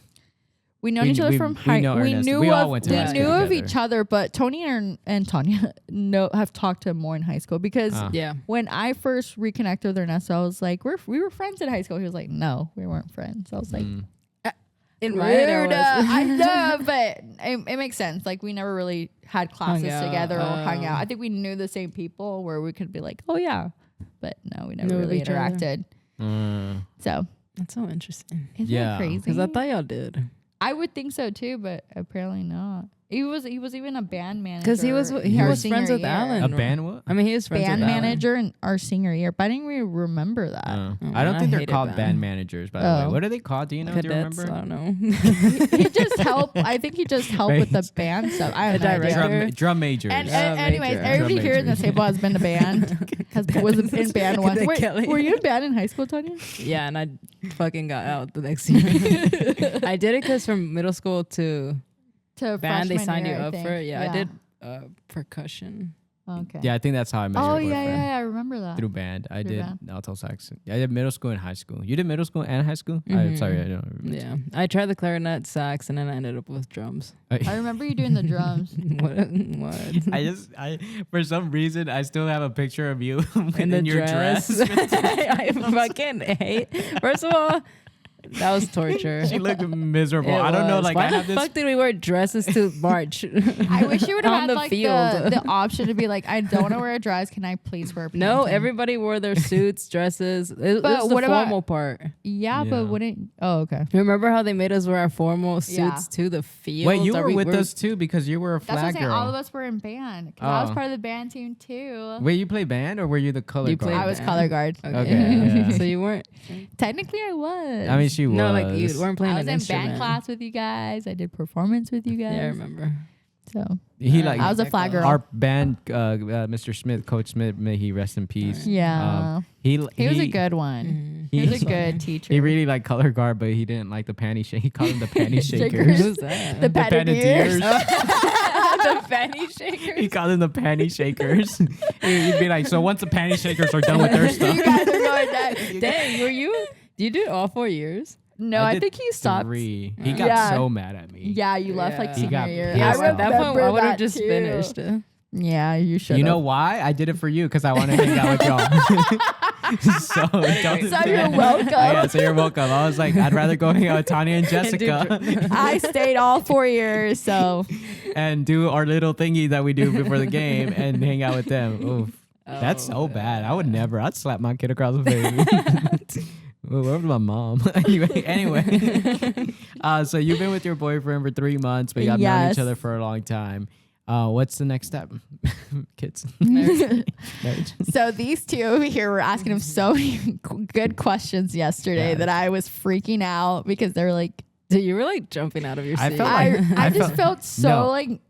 Speaker 2: we known each other
Speaker 1: we-
Speaker 2: from
Speaker 1: we
Speaker 2: high.
Speaker 1: know
Speaker 2: We
Speaker 1: Ernest.
Speaker 2: knew
Speaker 1: We all
Speaker 2: of
Speaker 1: went to
Speaker 2: we
Speaker 3: high
Speaker 2: knew
Speaker 3: school
Speaker 2: of
Speaker 1: together.
Speaker 2: each other, but Tony and Tanya have talked to him more in high school because
Speaker 3: yeah.
Speaker 2: when I first reconnected with Ernesto, I was like, we were friends in high school. He was like, no, we weren't friends. I was like,
Speaker 3: In my head,
Speaker 2: rude.
Speaker 3: I was.
Speaker 2: I know, but it makes sense. Like we never really had classes
Speaker 3: out.
Speaker 2: together or hung out. I think we knew the same people where we could be like, oh yeah, but no, we never
Speaker 3: Knew of
Speaker 2: really
Speaker 3: each other.
Speaker 2: interacted. So
Speaker 3: That's so interesting.
Speaker 2: isn't
Speaker 1: Yeah.
Speaker 2: that crazy?
Speaker 3: Because I thought y'all did.
Speaker 2: I would think so too, but apparently not. He was even a band manager.
Speaker 3: Because he was
Speaker 2: in our
Speaker 3: friends
Speaker 2: senior
Speaker 3: with
Speaker 2: year.
Speaker 3: Alan.
Speaker 1: A band what?
Speaker 3: I mean, he is friends
Speaker 2: Band
Speaker 3: with Alan.
Speaker 2: manager in our senior year, but I didn't really remember that.
Speaker 1: I don't
Speaker 3: I
Speaker 1: think they're
Speaker 3: hated
Speaker 1: called
Speaker 3: band.
Speaker 1: band managers, by the
Speaker 2: Oh.
Speaker 1: way. What are they called? Do you know? Do you
Speaker 3: Cadets.
Speaker 1: remember?
Speaker 3: I don't know.
Speaker 2: He just helped. I think he just helped with the band stuff. I have
Speaker 3: A
Speaker 2: no idea.
Speaker 3: director.
Speaker 1: Drum majors.
Speaker 2: And,
Speaker 3: Yeah,
Speaker 2: anyways,
Speaker 3: major.
Speaker 2: everybody
Speaker 1: Drum
Speaker 2: here in the
Speaker 1: majors.
Speaker 2: table has been to band. Was in band once.
Speaker 3: Cadet
Speaker 2: Wait,
Speaker 3: Kelly.
Speaker 2: were you in band in high school, Tanya?
Speaker 3: Yeah, and I fucking got out the next year. I did it because from middle school to
Speaker 2: To
Speaker 3: band, they
Speaker 2: freshman
Speaker 3: signed you
Speaker 2: year, I
Speaker 3: up
Speaker 2: think.
Speaker 3: for it. Yeah, I did percussion.
Speaker 2: Okay.
Speaker 1: Yeah, I think that's how I met
Speaker 2: Oh
Speaker 1: your boyfriend.
Speaker 2: yeah, I remember that.
Speaker 1: Through band. I
Speaker 2: Through
Speaker 1: did
Speaker 2: band.
Speaker 1: alto sax. I did middle school and high school. You did middle school and high school? I'm
Speaker 3: Mhm.
Speaker 1: sorry, I don't remember.
Speaker 3: Yeah, I tried the clarinet, sax, and then I ended up with drums.
Speaker 2: I remember you doing the drums.
Speaker 3: what?
Speaker 1: I for some reason I still have a picture of you
Speaker 3: In
Speaker 1: in
Speaker 3: the
Speaker 1: your dress.
Speaker 3: I fucking hate. First of all, That was torture.
Speaker 1: She looked miserable.
Speaker 3: It
Speaker 1: I don't know.
Speaker 3: was.
Speaker 1: Like,
Speaker 3: why
Speaker 1: I
Speaker 3: the
Speaker 1: have this.
Speaker 3: fuck did we wear dresses to March?
Speaker 2: I wish you would have
Speaker 3: On
Speaker 2: had
Speaker 3: the
Speaker 2: like
Speaker 3: field.
Speaker 2: the option to be like, I don't want to wear a dress. Can I please wear pants?
Speaker 3: No,
Speaker 2: And-
Speaker 3: everybody wore their suits, dresses. It
Speaker 2: But
Speaker 3: was the
Speaker 2: what about-
Speaker 3: formal part.
Speaker 2: Yeah,
Speaker 1: Yeah.
Speaker 2: but wouldn't? Oh, okay.
Speaker 3: Remember how they made us wear our formal suits
Speaker 2: Yeah.
Speaker 3: to the field?
Speaker 1: Wait, you were with us too because you were a
Speaker 2: That's what I'm
Speaker 1: flag
Speaker 2: saying.
Speaker 1: girl.
Speaker 2: All of us were in band. 'Cause I was
Speaker 1: Oh.
Speaker 2: part of the band team too.
Speaker 1: Wait, you play band or were you the color
Speaker 3: You
Speaker 1: guard?
Speaker 3: played
Speaker 2: I was
Speaker 3: band.
Speaker 2: color guard.
Speaker 1: Okay, yeah.
Speaker 3: So you weren't.
Speaker 2: Technically, I was.
Speaker 1: I mean, she was.
Speaker 3: No, like you weren't playing
Speaker 2: I was
Speaker 3: an
Speaker 2: in
Speaker 3: instrument.
Speaker 2: band class with you guys. I did performance with you guys.
Speaker 3: Yeah, I remember.
Speaker 2: So
Speaker 1: He like
Speaker 2: I was a flag girl.
Speaker 1: our band, Mr. Smith, Coach Smith, may he rest in peace.
Speaker 2: Yeah.
Speaker 1: He
Speaker 2: He was a good one.
Speaker 3: Mm.
Speaker 2: He was
Speaker 1: He-
Speaker 2: a good teacher.
Speaker 1: He really liked color guard, but he didn't like the panty shake. He called them the panty
Speaker 2: Shakers.
Speaker 1: shakers.
Speaker 3: Who's that?
Speaker 2: the
Speaker 1: Panettiers.
Speaker 2: the penny shakers.
Speaker 1: He called them the panty shakers. He'd be like, so once the panty shakers are done with their stuff.
Speaker 2: You guys are going down.
Speaker 3: Dang, were you? You did all 4 years?
Speaker 2: No, I
Speaker 1: did
Speaker 2: think he stopped.
Speaker 1: 3. He got
Speaker 2: Yeah.
Speaker 1: so mad at me.
Speaker 2: Yeah, you left like
Speaker 3: Yeah.
Speaker 1: He
Speaker 2: senior
Speaker 1: got
Speaker 2: year.
Speaker 1: pissed
Speaker 3: Yeah,
Speaker 1: I
Speaker 3: so at that point, I
Speaker 2: remember
Speaker 3: would have
Speaker 2: that
Speaker 3: just
Speaker 2: too.
Speaker 3: finished.
Speaker 2: Yeah, you should.
Speaker 1: You know why? I did it for you because I want to hang out with y'all. So, don't-
Speaker 2: So you're welcome.
Speaker 1: Yeah, so you're welcome. I was like, I'd rather go hang out with Tanya and Jessica
Speaker 2: I stayed all 4 years, so
Speaker 1: and do our little thingy that we do before the game and hang out with them. Oof. That's so bad. I would never. I'd slap my kid across the face. Where's my mom? anyway. So you've been with your boyfriend for 3 months, but you have known each
Speaker 2: Yes.
Speaker 1: other for a long time. What's the next step? Kids. Marriage.
Speaker 2: So these two over here were asking him so many good questions yesterday
Speaker 1: Yeah.
Speaker 2: that I was freaking out because they were like,
Speaker 3: Dude, you were like jumping out of your
Speaker 1: I
Speaker 3: seat.
Speaker 1: felt like-
Speaker 2: I
Speaker 1: I
Speaker 2: just felt so
Speaker 1: No.
Speaker 2: like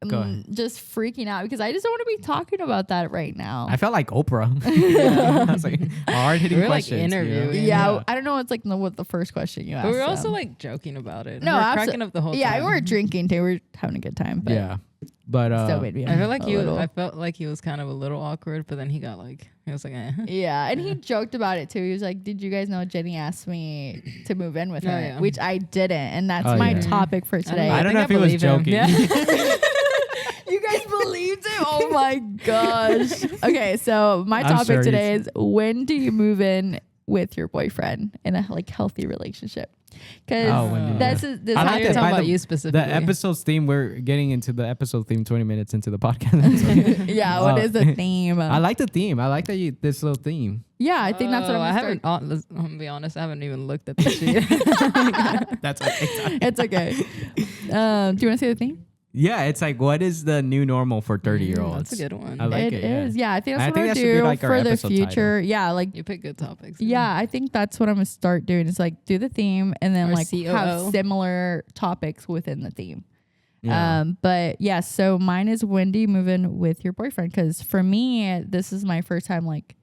Speaker 1: Go ahead.
Speaker 2: just freaking out because I just don't want to be talking about that right now.
Speaker 1: I felt like Oprah. I was like, hard hitting
Speaker 3: We were, like,
Speaker 1: questions.
Speaker 3: interviewing.
Speaker 2: yeah, I don't know what's like what the first question you asked.
Speaker 3: But we were also
Speaker 2: them.
Speaker 3: like joking about it.
Speaker 2: No,
Speaker 3: we were
Speaker 2: abso-
Speaker 3: cracking up the whole
Speaker 2: yeah,
Speaker 3: time.
Speaker 2: we were drinking too. We were having a good time, but
Speaker 1: Yeah. But
Speaker 2: still made me.
Speaker 3: I felt like
Speaker 2: a
Speaker 3: I felt like he was kind of a little awkward, but then he was like, eh.
Speaker 2: Yeah, and he joked about it too. He was like, "Did you guys know Jenny asked me to move in with
Speaker 3: Oh,
Speaker 2: her?"
Speaker 3: yeah.
Speaker 2: Which I didn't, and that's
Speaker 1: Oh,
Speaker 2: my
Speaker 1: yeah.
Speaker 2: topic for today.
Speaker 1: I don't know if he was
Speaker 3: believe him.
Speaker 1: joking.
Speaker 3: Yeah.
Speaker 2: You guys believed it? Oh my gosh. Okay, so my
Speaker 1: I'm
Speaker 2: topic
Speaker 1: sure
Speaker 2: today is when do you move in with your boyfriend in a like healthy relationship? Because
Speaker 1: Oh, when do you-
Speaker 2: this
Speaker 1: yeah.
Speaker 2: is this
Speaker 1: I
Speaker 3: I
Speaker 1: like
Speaker 3: like
Speaker 1: that,
Speaker 3: talking
Speaker 1: by
Speaker 3: about
Speaker 1: the-
Speaker 3: you specifically.
Speaker 1: The episode's theme, we're getting into the episode theme 20 minutes into the podcast.
Speaker 2: yeah. What is the theme?
Speaker 1: I like the theme. I like that this little theme.
Speaker 2: yeah, I think that's what
Speaker 3: I
Speaker 2: I'm.
Speaker 3: haven't. I'm gonna be honest. I haven't even looked at the sheet.
Speaker 1: That's okay.
Speaker 2: It's okay. Do you want to say the theme?
Speaker 1: Yeah, it's like, what is the new normal for 30-year-olds?
Speaker 3: That's a good one.
Speaker 1: I like
Speaker 2: It
Speaker 1: it.
Speaker 2: is. Yeah, I think that's
Speaker 1: I
Speaker 2: what
Speaker 1: think
Speaker 2: I
Speaker 1: that should be
Speaker 2: do
Speaker 1: like our
Speaker 2: for the
Speaker 1: episode
Speaker 2: future. Yeah, like
Speaker 3: You pick good topics.
Speaker 2: yeah, I think that's what I'm gonna start doing. Is like do the theme and then
Speaker 3: Or
Speaker 2: like have
Speaker 3: COO.
Speaker 2: similar topics within the theme.
Speaker 1: Yeah.
Speaker 2: But yeah, so mine is when do you move in with your boyfriend? Because for me, this is my first time like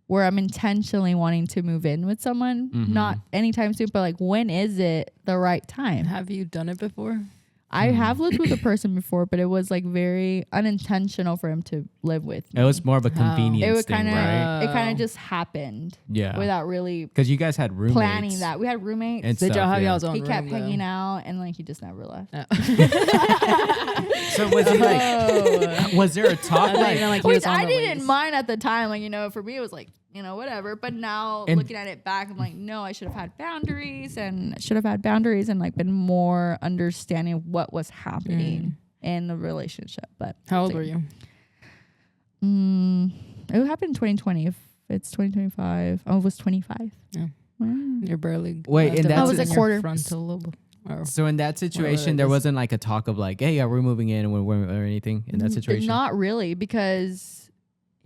Speaker 2: where I'm intentionally wanting to move in with someone.
Speaker 1: Mhm.
Speaker 2: Not anytime soon, but like when is it the right time?
Speaker 3: Have you done it before?
Speaker 2: I have lived with a person before, but it was like very unintentional for him to live with me.
Speaker 1: It was more of a
Speaker 3: How?
Speaker 1: convenience
Speaker 2: It would
Speaker 1: thing,
Speaker 2: kind of
Speaker 1: right?
Speaker 2: it kind
Speaker 3: Oh.
Speaker 2: of just happened
Speaker 1: Yeah.
Speaker 2: without really
Speaker 1: Because you guys had roommates.
Speaker 2: planning that. We had roommates.
Speaker 1: And
Speaker 3: Did
Speaker 1: stuff,
Speaker 3: y'all have
Speaker 1: yeah.
Speaker 3: y'all's own
Speaker 2: He
Speaker 3: room?
Speaker 2: kept
Speaker 3: though?
Speaker 2: hanging out and like he just never left.
Speaker 1: So was he like,
Speaker 3: Oh.
Speaker 1: was there a talk
Speaker 3: I thought
Speaker 1: like,
Speaker 3: you meant like he
Speaker 2: Which
Speaker 3: was on
Speaker 2: I
Speaker 3: the
Speaker 2: didn't
Speaker 3: lease.
Speaker 2: mind at the time. Like, you know, for me it was like, you know, whatever. But now
Speaker 1: And-
Speaker 2: looking at it back, I'm like, no, I should have had boundaries and like been more understanding of what was happening in the relationship. But
Speaker 3: How old were you?
Speaker 2: it happened in 2020. If it's 2025, I was 25.
Speaker 3: Yeah.
Speaker 2: Wow.
Speaker 3: You're barely.
Speaker 1: Wait,
Speaker 3: left
Speaker 1: and
Speaker 3: of
Speaker 1: that's
Speaker 2: I was
Speaker 3: in
Speaker 2: a
Speaker 3: your
Speaker 2: quarter.
Speaker 3: frontal lobe. Or
Speaker 1: so in that situation, there wasn't like a talk of like, hey, yeah, we're moving in or anything in that situation?
Speaker 2: Not really, because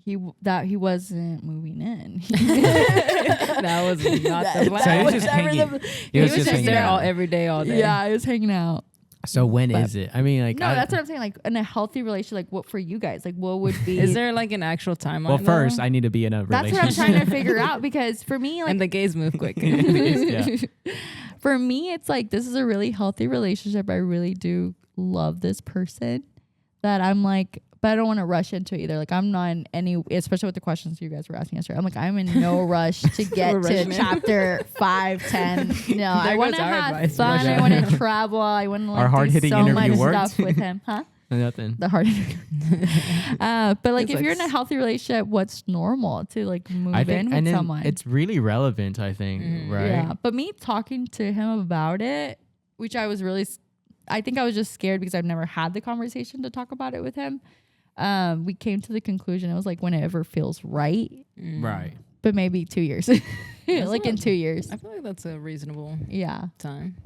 Speaker 2: he wasn't moving in.
Speaker 3: that was not the plan.
Speaker 1: So he was
Speaker 2: was
Speaker 1: just
Speaker 2: never
Speaker 1: hanging.
Speaker 2: the-
Speaker 1: He was
Speaker 3: just
Speaker 1: hanging
Speaker 3: there
Speaker 1: out.
Speaker 3: every day, all day.
Speaker 2: Yeah, I was hanging out.
Speaker 1: So when
Speaker 2: But-
Speaker 1: is it? I mean, like,
Speaker 2: No, that's what I'm saying. Like in a healthy relationship, like what for you guys? Like what would be?
Speaker 3: Is there like an actual timeline?
Speaker 1: well, first
Speaker 3: though?
Speaker 1: I need to be in a
Speaker 2: That's
Speaker 1: relationship.
Speaker 2: what I'm trying to figure out because for me, like
Speaker 3: and the gays move quick.
Speaker 1: Yeah.
Speaker 2: for me, it's like this is a really healthy relationship. I really do love this person that I'm like, but I don't want to rush into it either. Like I'm not in any, especially with the questions you guys were asking yesterday. I'm like, I'm in no rush to get
Speaker 3: We're
Speaker 2: to
Speaker 3: rushing in.
Speaker 2: chapter 5, 10. No, I
Speaker 3: There
Speaker 2: want
Speaker 3: goes
Speaker 2: to
Speaker 3: our
Speaker 2: have
Speaker 3: advice.
Speaker 2: fun.
Speaker 1: Rushing
Speaker 2: I
Speaker 1: in.
Speaker 2: want to travel. I want to
Speaker 1: Our
Speaker 2: like do
Speaker 1: hard-hitting
Speaker 2: so
Speaker 1: interview
Speaker 2: much
Speaker 1: worked.
Speaker 2: stuff with him. Huh?
Speaker 1: Nothing.
Speaker 2: The hard but like
Speaker 3: It's
Speaker 2: if you're in
Speaker 3: like
Speaker 2: a healthy relationship, what's normal to like move
Speaker 1: I
Speaker 2: in
Speaker 1: think,
Speaker 2: with
Speaker 1: and then
Speaker 2: someone?
Speaker 1: it's really relevant. I think, right?
Speaker 2: Yeah, but me talking to him about it, which I was really, I think I was just scared because I've never had the conversation to talk about it with him. We came to the conclusion it was like whenever feels right,
Speaker 1: Right.
Speaker 2: but maybe 2 years, like in 2 years.
Speaker 3: I feel like that's a reasonable
Speaker 2: Yeah,
Speaker 3: time.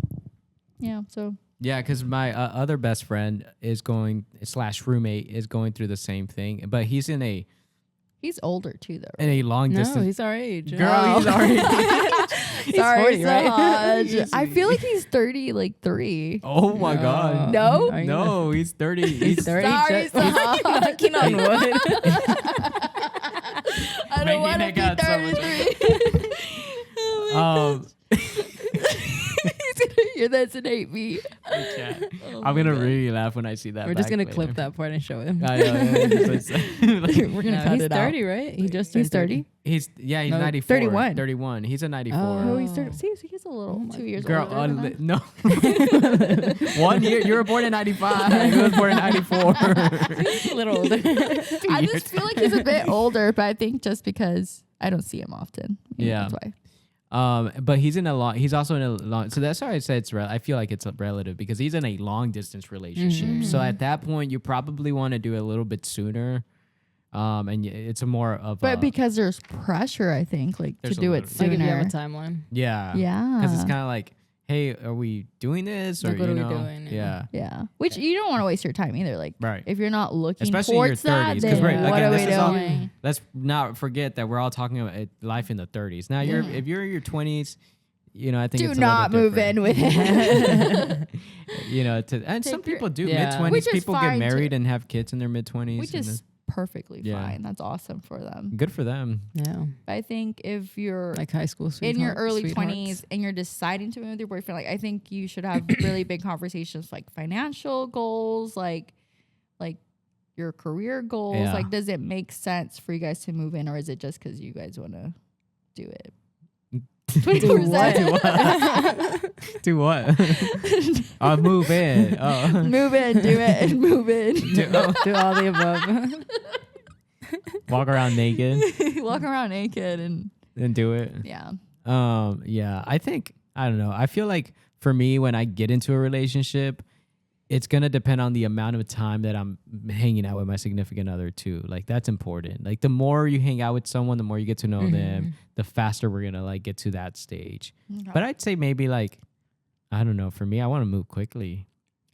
Speaker 2: yeah. So
Speaker 1: Yeah, because my other best friend is going / roommate is going through the same thing, but he's in a
Speaker 2: older too, though.
Speaker 1: in a long
Speaker 3: No,
Speaker 1: distance.
Speaker 3: he's our age.
Speaker 1: Girl, he's already.
Speaker 2: Sorry,
Speaker 3: 40, right?
Speaker 2: Saj. I feel like he's 30, like 3.
Speaker 1: Oh my god.
Speaker 2: No?
Speaker 3: Are you
Speaker 1: No, he's 30.
Speaker 3: He's 30.
Speaker 2: Sorry, Saj.
Speaker 3: Knocking on wood.
Speaker 2: I don't
Speaker 1: Making
Speaker 2: want to
Speaker 1: it
Speaker 2: be
Speaker 1: got so much
Speaker 2: 33. He's gonna hear this and hate me.
Speaker 1: I'm gonna really laugh when I see that.
Speaker 3: We're just
Speaker 1: back
Speaker 3: gonna
Speaker 1: later.
Speaker 3: clip that part and show him.
Speaker 1: I know.
Speaker 2: We're gonna
Speaker 3: No,
Speaker 2: cut
Speaker 3: he's
Speaker 2: it
Speaker 3: 30,
Speaker 2: out.
Speaker 3: right? He just
Speaker 2: He's
Speaker 3: turned
Speaker 2: 30.
Speaker 1: He's
Speaker 3: No,
Speaker 1: 94.
Speaker 2: 31.
Speaker 1: 31. He's a 94.
Speaker 2: Oh,
Speaker 3: Oh.
Speaker 2: he's 30. See, so he's a little 2 years
Speaker 1: Girl,
Speaker 2: older. than us.
Speaker 1: no. 1 year. You were born in 95. He was born in 94.
Speaker 3: a little older.
Speaker 2: I just feel like he's a bit older, but I think just because I don't see him often. Maybe
Speaker 1: Yeah.
Speaker 2: that's why.
Speaker 1: But he's in a long. He's also in a long. So that's why I said I feel like it's relative because he's in a long distance relationship. So at that point, you probably want to do it a little bit sooner. And it's a more of.
Speaker 2: But because there's pressure, I think, like to
Speaker 1: There's a
Speaker 2: do it
Speaker 1: little-
Speaker 2: sooner.
Speaker 3: Like if you have a timeline.
Speaker 1: yeah.
Speaker 2: Yeah.
Speaker 1: Because it's kind of like, hey, are we doing this or
Speaker 3: Like, what
Speaker 1: you
Speaker 3: are we
Speaker 1: know?
Speaker 3: doing?
Speaker 1: Yeah.
Speaker 2: Yeah. Which you don't want to waste your time either. Like,
Speaker 1: Right.
Speaker 2: if you're not looking
Speaker 1: Especially in your
Speaker 2: towards that,
Speaker 1: 30s, 'cause
Speaker 2: then
Speaker 1: we're-
Speaker 2: what
Speaker 1: again,
Speaker 2: are we
Speaker 1: this is all-
Speaker 2: doing?
Speaker 1: Let's not forget that we're all talking about life in the 30s. Now, if you're in your 20s, you know, I think
Speaker 2: Do
Speaker 1: it's
Speaker 2: not
Speaker 1: a little
Speaker 2: move in
Speaker 1: different.
Speaker 2: with him.
Speaker 1: You know, and some
Speaker 2: Take your-
Speaker 1: people do
Speaker 3: Yeah.
Speaker 1: mid 20s.
Speaker 2: Which is
Speaker 1: People get
Speaker 2: fine
Speaker 1: married
Speaker 2: too.
Speaker 1: and have kids in their mid 20s.
Speaker 2: Which is perfectly
Speaker 1: Yeah.
Speaker 2: fine. That's awesome for them.
Speaker 1: good for them.
Speaker 3: Yeah.
Speaker 2: I think if you're
Speaker 3: Like high school
Speaker 2: in your
Speaker 3: sweetheart-
Speaker 2: early
Speaker 3: sweethearts.
Speaker 2: 20s and you're deciding to move with your boyfriend, like I think you should have really big conversations like financial goals, like your career goals.
Speaker 1: Yeah.
Speaker 2: Like, does it make sense for you guys to move in, or is it just because you guys want to do it?
Speaker 3: Do
Speaker 2: 20%.
Speaker 1: Do what? I'll move in. Oh.
Speaker 2: Move in, do it, and move in.
Speaker 3: Do all the above.
Speaker 1: Walk around naked
Speaker 2: Walk around naked and
Speaker 1: and do it.
Speaker 2: yeah.
Speaker 1: Yeah, I think, I don't know. I feel like for me, when I get into a relationship, it's going to depend on the amount of time that I'm hanging out with my significant other too. Like that's important. Like the more you hang out with someone, the more you get to know them, the faster we're going to like get to that stage.
Speaker 2: Okay.
Speaker 1: But I'd say maybe like, I don't know. For me, I want to move quickly.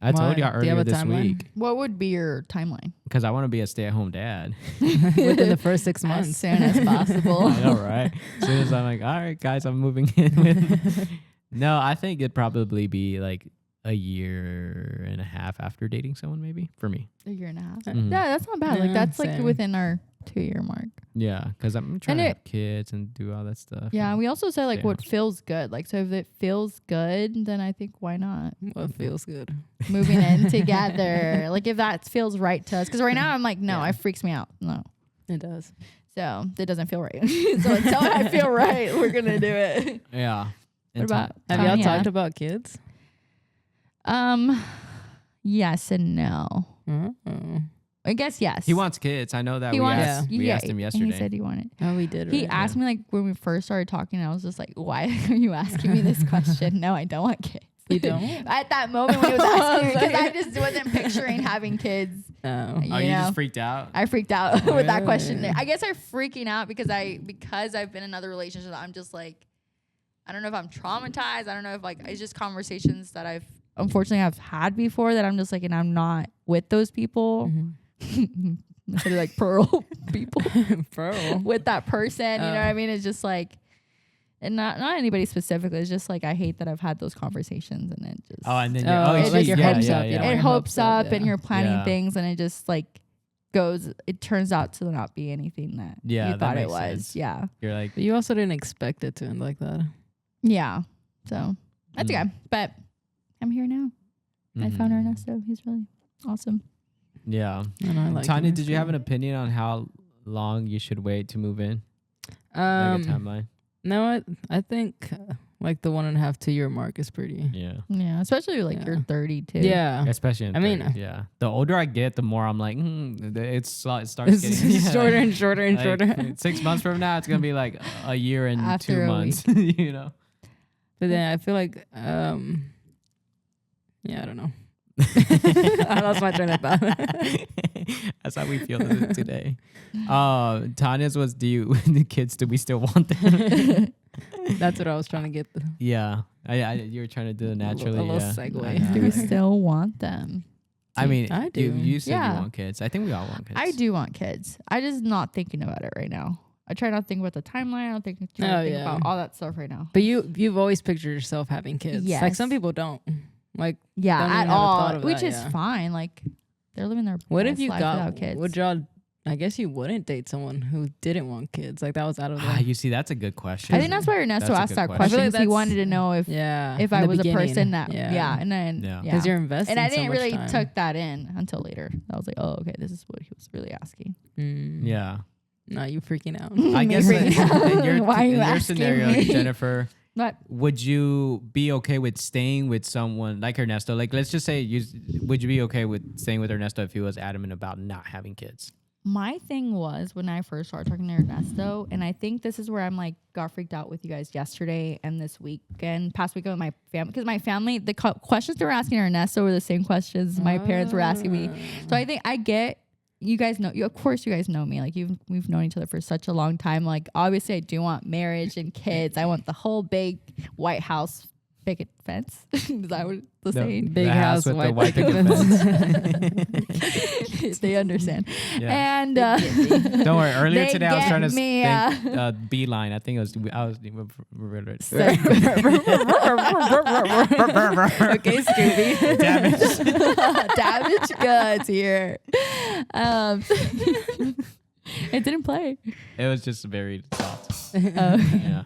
Speaker 1: I told you
Speaker 3: Why? Do you have
Speaker 1: earlier
Speaker 3: a
Speaker 1: this
Speaker 3: timeline?
Speaker 1: week
Speaker 2: What would be your timeline?
Speaker 1: because I want to be a stay-at-home dad.
Speaker 3: Within the first 6
Speaker 2: As
Speaker 3: months.
Speaker 2: soon as possible.
Speaker 1: I know, right? As soon as I'm like, all right, guys, I'm moving in with. No, I think it'd probably be like a year and a half after dating someone, maybe for me.
Speaker 2: A year and a half.
Speaker 1: Mhm.
Speaker 2: Yeah, that's not bad. Like
Speaker 3: Yeah,
Speaker 2: that's like
Speaker 3: same.
Speaker 2: within our 2-year mark.
Speaker 1: Yeah, because I'm trying
Speaker 2: And
Speaker 1: to have kids and do all that stuff.
Speaker 2: Yeah, and we also said like
Speaker 1: Yeah.
Speaker 2: what feels good. Like so if it feels good, then I think why not
Speaker 3: What feels good?
Speaker 2: moving in together? Like if that feels right to us. Because right now I'm like, no,
Speaker 3: Yeah.
Speaker 2: it freaks me out. No.
Speaker 3: It does.
Speaker 2: So that doesn't feel right. So until I feel right, we're gonna do it.
Speaker 1: Yeah.
Speaker 2: What
Speaker 1: And
Speaker 2: about
Speaker 3: Have y'all
Speaker 2: Tanya?
Speaker 3: talked about kids?
Speaker 2: Yes and no. I guess yes.
Speaker 1: he wants kids. I know that
Speaker 2: He
Speaker 1: we
Speaker 2: wants.
Speaker 1: asked, we asked him yesterday.
Speaker 2: And he said he wanted.
Speaker 3: Oh, we did.
Speaker 2: He
Speaker 3: right?
Speaker 2: asked me like when we first started talking. I was just like, "Why are you asking me this question?" No, I don't want kids.
Speaker 3: You don't?
Speaker 2: At that moment when he was asking me, because I just wasn't picturing having kids.
Speaker 3: Oh.
Speaker 1: Oh, you
Speaker 2: know?
Speaker 1: just freaked out?
Speaker 2: I freaked out with that question.
Speaker 3: Really?
Speaker 2: I guess I'm freaking out because I've been in another relationship. I'm just like, I don't know if I'm traumatized. I don't know if like it's just conversations that I've unfortunately had before that I'm just like, and I'm not with those people. Instead of like Pearl people
Speaker 3: Pearl.
Speaker 2: with that person. You know what I mean? It's just like, and not anybody specifically. It's just like I hate that I've had those conversations and it just
Speaker 1: And then
Speaker 3: it's like your hopes up, you know?
Speaker 2: it
Speaker 3: your
Speaker 2: hopes
Speaker 3: hopes up,
Speaker 2: up and
Speaker 3: yeah.
Speaker 2: you're planning
Speaker 1: Yeah.
Speaker 2: things and it just like goes. It turns out to not be anything that
Speaker 1: Yeah,
Speaker 2: you
Speaker 1: that
Speaker 2: thought it
Speaker 1: makes
Speaker 2: was.
Speaker 1: sense.
Speaker 2: Yeah,
Speaker 1: You're like,
Speaker 3: But you also didn't expect it to end like that.
Speaker 2: yeah. So that's okay. But I'm here now. I found Ernesto. He's really awesome.
Speaker 1: Yeah.
Speaker 3: And I like
Speaker 1: Tanya,
Speaker 3: him,
Speaker 1: did you
Speaker 3: so.
Speaker 1: have an opinion on how long you should wait to move in? Like a timeline?
Speaker 3: No, I think Like the 1.5, 2 year mark is pretty.
Speaker 1: Yeah.
Speaker 2: Yeah, especially like
Speaker 3: Yeah.
Speaker 2: you're 32.
Speaker 3: Yeah.
Speaker 1: Especially in
Speaker 3: I mean,
Speaker 1: 30s, yeah. The older I get, the more I'm like, it starts
Speaker 3: It's
Speaker 1: getting
Speaker 3: shorter
Speaker 1: like,
Speaker 3: and shorter and
Speaker 1: like,
Speaker 3: shorter.
Speaker 1: 6 months from now, it's gonna be like a year and
Speaker 2: After
Speaker 1: 2
Speaker 2: a
Speaker 1: months. You know.
Speaker 3: But then I feel like, yeah, I don't know. I lost my train of thought.
Speaker 1: That's how we feel today. Tanya's was, the kids, do we still want them?
Speaker 3: That's what I was trying to get.
Speaker 1: Yeah. You were trying to do it naturally.
Speaker 3: A little
Speaker 1: yeah.
Speaker 3: segue.
Speaker 1: I know.
Speaker 2: Do we still want them?
Speaker 1: I mean,
Speaker 3: I do.
Speaker 1: You said
Speaker 2: Yeah.
Speaker 1: you want kids. I think we all want kids.
Speaker 2: I do want kids. I just not thinking about it right now. I try not to think about the timeline. I don't think try to think about all that stuff right now.
Speaker 3: But you've always pictured yourself having kids.
Speaker 2: Yes.
Speaker 3: Like some people don't. Like
Speaker 2: Yeah,
Speaker 3: don't even
Speaker 2: at
Speaker 3: have a
Speaker 2: all,
Speaker 3: thought of
Speaker 2: which
Speaker 3: that,
Speaker 2: is
Speaker 3: yeah.
Speaker 2: fine. Like they're living their
Speaker 3: what
Speaker 2: best
Speaker 3: if you
Speaker 2: life
Speaker 3: got
Speaker 2: without kids.
Speaker 3: would y'all? I guess you wouldn't date someone who didn't want kids. Like that was out of the.
Speaker 1: You see, that's a good question.
Speaker 2: I think that's why Ernesto
Speaker 1: That's a
Speaker 2: asked
Speaker 1: good
Speaker 2: that
Speaker 1: question.
Speaker 2: question.
Speaker 3: I feel like
Speaker 2: 'Cause he
Speaker 3: that's-
Speaker 2: wanted to know if
Speaker 3: yeah.
Speaker 2: if
Speaker 3: in
Speaker 2: I
Speaker 3: the
Speaker 2: was a
Speaker 3: beginning.
Speaker 2: person that and then
Speaker 1: Yeah.
Speaker 3: Because you're investing.
Speaker 2: and I
Speaker 3: so
Speaker 2: didn't
Speaker 3: much
Speaker 2: really
Speaker 3: time.
Speaker 2: took that in until later. I was like, oh, okay, this is what he was really asking.
Speaker 1: Yeah.
Speaker 3: No, you freaking out.
Speaker 1: I guess
Speaker 2: freaking out.
Speaker 1: in your,
Speaker 2: Why are you
Speaker 1: in your
Speaker 2: asking
Speaker 1: scenario,
Speaker 2: me?
Speaker 1: Jennifer,
Speaker 2: But
Speaker 1: would you be okay with staying with someone like Ernesto? Like, let's just say, would you be okay with staying with Ernesto if he was adamant about not having kids?
Speaker 2: my thing was when I first started talking to Ernesto, and I think this is where I'm like got freaked out with you guys yesterday and this weekend, past weekend with my family, because my family, the questions they were asking Ernesto were the same questions my parents were asking me. So I think I get. You guys know, of course you guys know me. Like we've known each other for such a long time. Like obviously I do want marriage and kids. I want the whole big White House picket fence. Is that what the saying?
Speaker 3: Big
Speaker 1: The
Speaker 3: house
Speaker 1: with the
Speaker 3: white
Speaker 1: white picket fence.
Speaker 2: They understand.
Speaker 1: Yeah.
Speaker 2: And
Speaker 1: Don't worry. Earlier
Speaker 2: They
Speaker 1: today, I was trying to
Speaker 2: get me,
Speaker 1: think Beeline. I think I was.
Speaker 3: Okay, Scooby.
Speaker 2: damage goods here. It didn't play.
Speaker 1: It was just very soft.
Speaker 2: Yeah.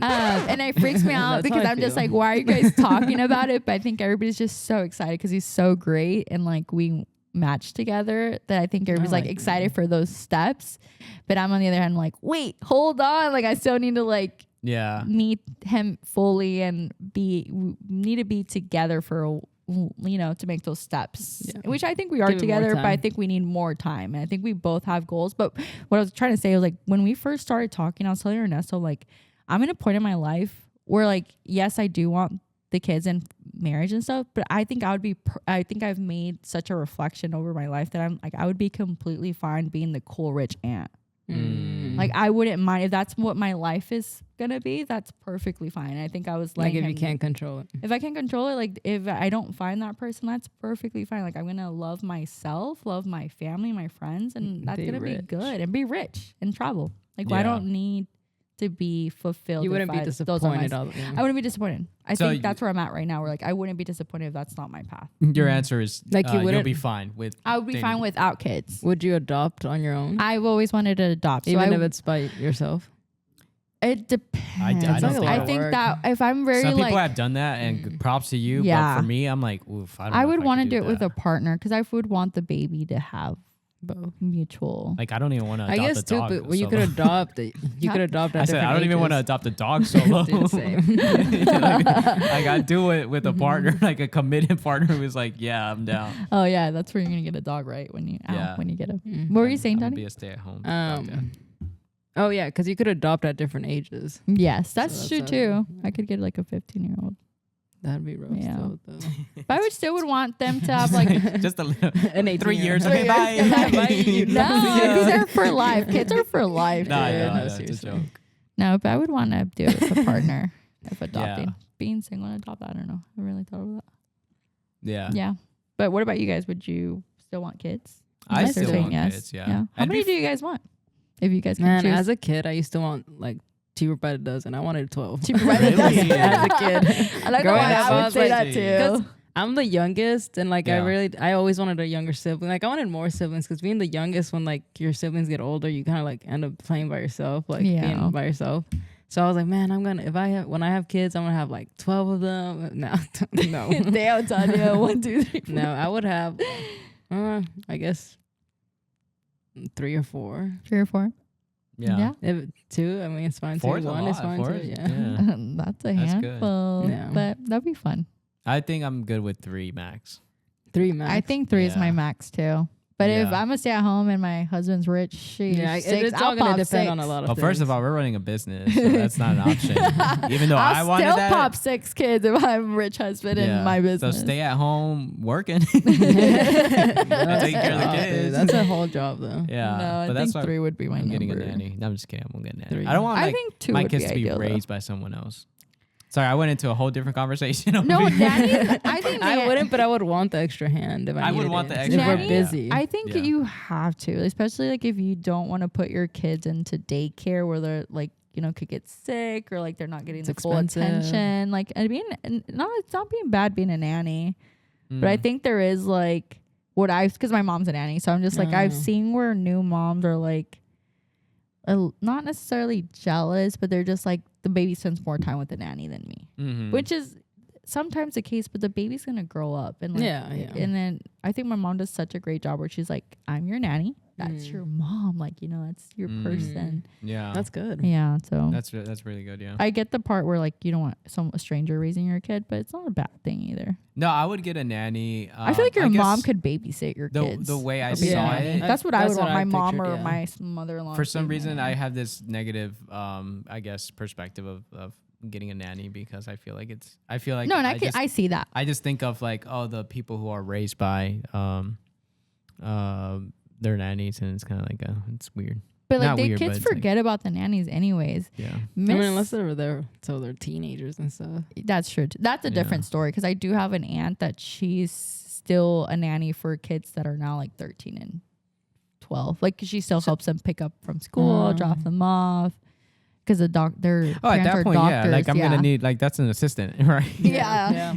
Speaker 2: And it freaks me out
Speaker 3: That's
Speaker 2: because
Speaker 3: how I
Speaker 2: I'm just
Speaker 3: feel.
Speaker 2: like, why are you guys talking about it? But I think everybody's just so excited because he's so great and like we match together that I think everybody's like excited for those steps. But I'm on the other hand like, wait, hold on. Like I still need to like meet him fully and need to be together for to make those steps, which I think we are together, but I think we need more time. And I think we both have goals. But what I was trying to say was like, when we first started talking, I was telling Ernesto, like, I'm in a point in my life where like, yes, I do want the kids and marriage and stuff, but I think I think I've made such a reflection over my life that I'm like, I would be completely fine being the cool, rich aunt. Like I wouldn't mind if that's what my life is gonna be. That's perfectly fine. I think I was
Speaker 3: Like if you can't control it.
Speaker 2: if I can't control it, like if I don't find that person, that's perfectly fine. Like I'm gonna love myself, love my family, my friends, and that's gonna be good and be rich and travel. Like I don't need to be fulfilled.
Speaker 3: You wouldn't be disappointed.
Speaker 2: I wouldn't be disappointed. I think that's where I'm at right now. Where like I wouldn't be disappointed if that's not my path.
Speaker 1: Your answer is
Speaker 3: like
Speaker 1: you'll be fine with.
Speaker 2: I would be fine without kids.
Speaker 3: Would you adopt on your own?
Speaker 2: I've always wanted to adopt,
Speaker 3: even if it's by yourself.
Speaker 2: It depends.
Speaker 1: I
Speaker 2: think that if I'm very
Speaker 1: some
Speaker 2: like
Speaker 1: people have done that, and props to you. But for me, I'm like, oof. I
Speaker 2: would want to do it with a partner because I would want the baby to have both mutual.
Speaker 1: Like I don't even want to.
Speaker 3: I guess
Speaker 1: too,
Speaker 3: but you could adopt it. You could adopt.
Speaker 1: I said I don't even want to adopt a dog solo. like I do it with a partner, like a committed partner who's like, yeah, I'm down.
Speaker 2: Oh yeah, that's where you're gonna get a dog, right? When you get him. What were you saying, Tony?
Speaker 1: Be a stay-at-home.
Speaker 3: Oh yeah, because you could adopt at different ages.
Speaker 2: Yes, that's true too. I could get like a 15-year-old.
Speaker 3: That'd be rough though.
Speaker 2: But I still want them to have like
Speaker 1: just a little,
Speaker 3: an
Speaker 1: 3 years. Okay,
Speaker 3: bye.
Speaker 2: No, these are for life. Kids are for life.
Speaker 1: No,
Speaker 2: Dude.
Speaker 1: it's a joke.
Speaker 2: No, but I would want to do it with a partner if adopting. Being single and adopt, I don't know. I really thought of that.
Speaker 1: Yeah.
Speaker 2: Yeah. But what about you guys? Would you still want kids?
Speaker 1: I still want kids, yeah.
Speaker 2: How many do you guys want? If you guys can
Speaker 3: Man,
Speaker 2: choose.
Speaker 3: as a kid, I used to want like cheaper by the dozen. I wanted 12.
Speaker 2: Cheaper by the dozen.
Speaker 3: As a kid.
Speaker 2: I like
Speaker 3: Growing
Speaker 2: that.
Speaker 3: up,
Speaker 2: I
Speaker 3: I
Speaker 2: would
Speaker 3: was
Speaker 2: say
Speaker 3: like,
Speaker 2: that too.
Speaker 3: I'm the youngest, and like
Speaker 1: Yeah.
Speaker 3: I always wanted a younger sibling. Like I wanted more siblings because being the youngest, when like your siblings get older, you kind of like end up playing by yourself, like being by yourself. So I was like, man, when I have kids, I'm gonna have like 12 of them. No.
Speaker 2: Damn, Tanya. 1, 2, 3.
Speaker 3: No, I would have, I guess 3 or 4.
Speaker 2: 3 or 4.
Speaker 1: Yeah.
Speaker 3: If 2, I mean, it's fine.
Speaker 1: 4
Speaker 3: too.
Speaker 1: is a
Speaker 3: 1
Speaker 1: lot.
Speaker 3: is fine
Speaker 1: 4
Speaker 3: too.
Speaker 1: is-
Speaker 3: Yeah.
Speaker 1: yeah.
Speaker 2: That's a
Speaker 1: That's good.
Speaker 2: handful.
Speaker 3: Yeah.
Speaker 2: But that'd be fun.
Speaker 1: I think I'm good with 3 max.
Speaker 3: 3 max.
Speaker 2: I think 3 is my
Speaker 1: Yeah.
Speaker 2: max too. But if
Speaker 1: Yeah.
Speaker 2: I'm gonna stay at home and my husband's rich,
Speaker 3: it's all
Speaker 2: I'll
Speaker 3: gonna
Speaker 2: pop
Speaker 3: depend
Speaker 2: 6.
Speaker 3: on a lot of
Speaker 1: Well,
Speaker 3: things.
Speaker 1: first of all, we're running a business, so that's not an option. Even though I
Speaker 2: I'll
Speaker 1: wanted
Speaker 2: still
Speaker 1: that.
Speaker 2: pop 6 kids if I have a rich husband in my business.
Speaker 1: So stay at home working. Taking care of the kids.
Speaker 3: That's a whole job though.
Speaker 1: Yeah,
Speaker 2: No, I
Speaker 1: but that's
Speaker 2: think
Speaker 1: why
Speaker 2: 3 would be my
Speaker 1: I'm
Speaker 2: number.
Speaker 1: getting a nanny. No, I'm just kidding. I'm getting a nanny.
Speaker 3: 3.
Speaker 1: I don't want
Speaker 2: I
Speaker 1: like
Speaker 2: think 2
Speaker 1: my
Speaker 2: would
Speaker 1: kids
Speaker 2: be
Speaker 1: to be
Speaker 2: ideal,
Speaker 1: raised by someone else. Sorry, I went into a whole different conversation. over
Speaker 2: No,
Speaker 1: here.
Speaker 2: nanny. I think
Speaker 3: I wouldn't, but I would want the extra hand if I
Speaker 1: I would
Speaker 3: needed
Speaker 1: want
Speaker 3: it.
Speaker 1: the
Speaker 3: If
Speaker 1: extra
Speaker 3: we're
Speaker 1: hand,
Speaker 3: busy.
Speaker 2: I think
Speaker 1: Yeah.
Speaker 2: you have to, especially like if you don't want to put your kids into daycare where they're like, could get sick or like they're not getting
Speaker 3: It's
Speaker 2: the full
Speaker 3: expensive.
Speaker 2: attention. Like, and it's not being bad being a nanny, but I think there is like because my mom's a nanny, so I'm just like I've seen where new moms are like, not necessarily jealous, but they're just like the baby spends more time with the nanny than me, which is sometimes the case. But the baby's gonna grow up, and like, and then I think my mom does such a great job where she's like, "I'm your nanny, that's your mom, like that's your person."
Speaker 1: Yeah,
Speaker 3: That's good.
Speaker 2: Yeah, so
Speaker 1: that's really good. Yeah,
Speaker 2: I get the part where like you don't want a stranger raising your kid, but it's not a bad thing either.
Speaker 1: no, I would get a nanny.
Speaker 2: I feel like your
Speaker 1: guess
Speaker 2: mom could babysit your kids.
Speaker 1: The way I
Speaker 2: or be a
Speaker 1: saw
Speaker 2: nanny.
Speaker 1: it,
Speaker 2: That's what I would
Speaker 3: That's
Speaker 2: want
Speaker 3: what
Speaker 2: my
Speaker 3: I
Speaker 2: mom
Speaker 3: pictured,
Speaker 2: or
Speaker 3: yeah.
Speaker 2: my mother-in-law.
Speaker 1: for
Speaker 2: to
Speaker 1: some
Speaker 2: be my
Speaker 1: reason,
Speaker 2: nanny.
Speaker 1: I have this negative, I guess, perspective of getting a nanny because I feel like
Speaker 2: No, and I see that.
Speaker 1: I just think of like, the people who are raised by their nannies, and it's kind of like it's weird.
Speaker 2: But like
Speaker 1: Not
Speaker 2: the
Speaker 1: weird,
Speaker 2: kids
Speaker 1: but it's like-
Speaker 2: forget about the nannies anyways.
Speaker 1: Yeah,
Speaker 3: I mean, unless they're there till they're teenagers and stuff.
Speaker 2: That's true. That's a different story because I do have an aunt that she's still a nanny for kids that are now like 13 and 12. Like she still helps them pick up from school, drop them off. Because their
Speaker 1: at
Speaker 2: parents
Speaker 1: that
Speaker 2: are
Speaker 1: point,
Speaker 2: doctors.
Speaker 1: like I'm gonna need that's an assistant, right?
Speaker 2: Yeah.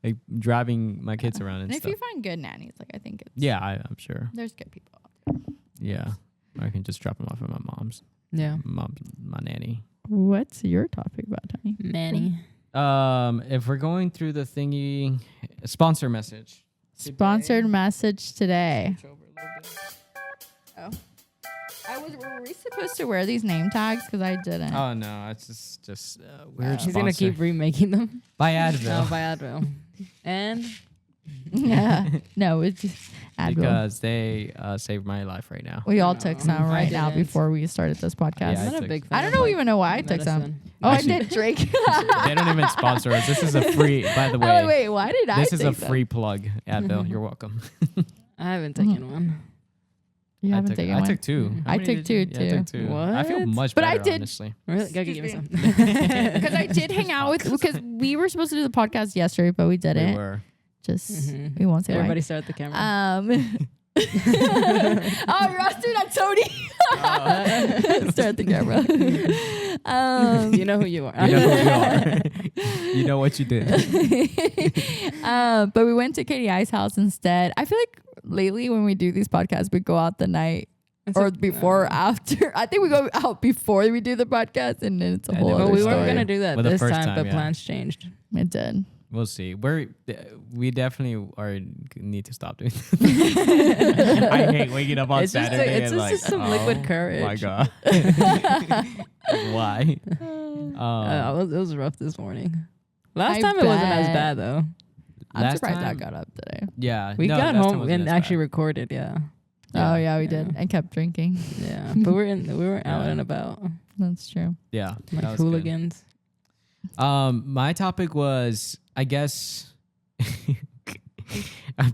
Speaker 1: Like driving my kids around and
Speaker 2: And if
Speaker 1: stuff.
Speaker 2: you find good nannies, like I think it's
Speaker 1: I'm sure.
Speaker 2: there's good people out there.
Speaker 1: Yeah, I can just drop them off at my mom's.
Speaker 3: Yeah.
Speaker 1: My nanny.
Speaker 2: What's your topic about, Tony?
Speaker 3: Manny.
Speaker 1: If we're going through the thingy, sponsor message.
Speaker 2: Sponsored message today. Oh. Were we supposed to wear these name tags? Because I didn't.
Speaker 1: Oh no, it's just weird.
Speaker 3: She's gonna keep remaking them.
Speaker 1: by Advil.
Speaker 3: Oh, by Advil. And
Speaker 2: Yeah. No, it's just Advil.
Speaker 1: because they saved my life right now.
Speaker 2: We all took some
Speaker 3: I
Speaker 2: right now
Speaker 3: didn't.
Speaker 2: before we started this podcast.
Speaker 1: Yeah,
Speaker 3: I'm not a big fan.
Speaker 2: I don't
Speaker 3: of,
Speaker 2: know
Speaker 3: like,
Speaker 2: even know why I took some.
Speaker 3: medicine.
Speaker 2: Oh,
Speaker 1: Actually-
Speaker 2: I did drink.
Speaker 1: They don't even sponsor us. This is a free. By the way,
Speaker 2: Oh, wait, why did I
Speaker 1: this is a
Speaker 2: take some?
Speaker 1: free plug. Advil, you're welcome.
Speaker 3: I haven't taken one.
Speaker 2: You haven't taken one?
Speaker 1: I took 2. How
Speaker 2: I
Speaker 1: many
Speaker 2: took
Speaker 1: did you-
Speaker 2: 2
Speaker 1: Yeah, I took
Speaker 2: too.
Speaker 1: 2. I feel
Speaker 3: What?
Speaker 1: much
Speaker 2: But
Speaker 1: better,
Speaker 2: I did-
Speaker 1: honestly.
Speaker 3: Really? Gotta give me some.
Speaker 2: Because I did hang out because we were supposed to do the podcast yesterday, but we didn't.
Speaker 1: We were.
Speaker 2: Just we won't say
Speaker 3: Everybody
Speaker 2: why.
Speaker 3: stare at the camera.
Speaker 2: Oh, you're all staring at Tony. Stare at the camera.
Speaker 3: You know who you are.
Speaker 1: You know who you are. You know what you did.
Speaker 2: But we went to Katie I's house instead. I feel like lately when we do these podcasts, we go out the night or before or after. I think we go out before we do the podcast, and then it's a whole
Speaker 1: then
Speaker 2: other
Speaker 3: Well, we
Speaker 2: story.
Speaker 3: weren't gonna do that
Speaker 1: Well, the
Speaker 3: this
Speaker 1: first
Speaker 3: time,
Speaker 1: time,
Speaker 3: but
Speaker 1: yeah.
Speaker 3: plans changed.
Speaker 2: It did.
Speaker 1: We'll see. We definitely need to stop doing that. I hate waking up on
Speaker 3: It's just
Speaker 1: Saturday
Speaker 3: like- it's
Speaker 1: and
Speaker 3: just
Speaker 1: like,
Speaker 3: some liquid courage.
Speaker 1: My God. Why?
Speaker 3: It was rough this morning. Last
Speaker 2: I
Speaker 3: time it wasn't as
Speaker 2: bet.
Speaker 3: bad though.
Speaker 2: I'm
Speaker 1: Last
Speaker 2: surprised I
Speaker 1: time-
Speaker 2: got up today.
Speaker 1: Yeah.
Speaker 3: We
Speaker 1: no,
Speaker 3: got
Speaker 1: last time
Speaker 3: home
Speaker 1: wasn't
Speaker 3: and
Speaker 1: as
Speaker 3: actually
Speaker 1: bad.
Speaker 3: recorded. Yeah,
Speaker 2: Oh yeah, we
Speaker 3: Yeah.
Speaker 2: did, and kept drinking.
Speaker 3: yeah. But we were out
Speaker 1: Yeah.
Speaker 3: and about
Speaker 2: That's true.
Speaker 1: Yeah.
Speaker 3: like
Speaker 1: that was good.
Speaker 3: hooligans.
Speaker 1: My topic was, I guess,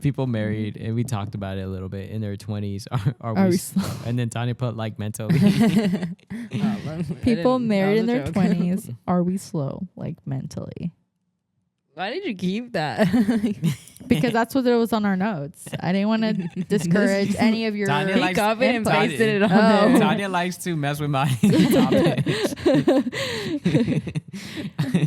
Speaker 1: people married, and we talked about it a little bit in their 20s. Are we slow? And then Tanya put like mentally.
Speaker 2: People married in their
Speaker 3: 20s.
Speaker 2: 20s. Are we slow, like mentally?
Speaker 3: Why did you keep that?
Speaker 2: Because that's what it was on our notes. I didn't want to discourage any of your.
Speaker 1: Tanya
Speaker 3: He
Speaker 1: likes-
Speaker 3: copied and
Speaker 1: Tanya-
Speaker 3: pasted it on
Speaker 2: Oh.
Speaker 3: there.
Speaker 1: Tanya likes to mess with my topics.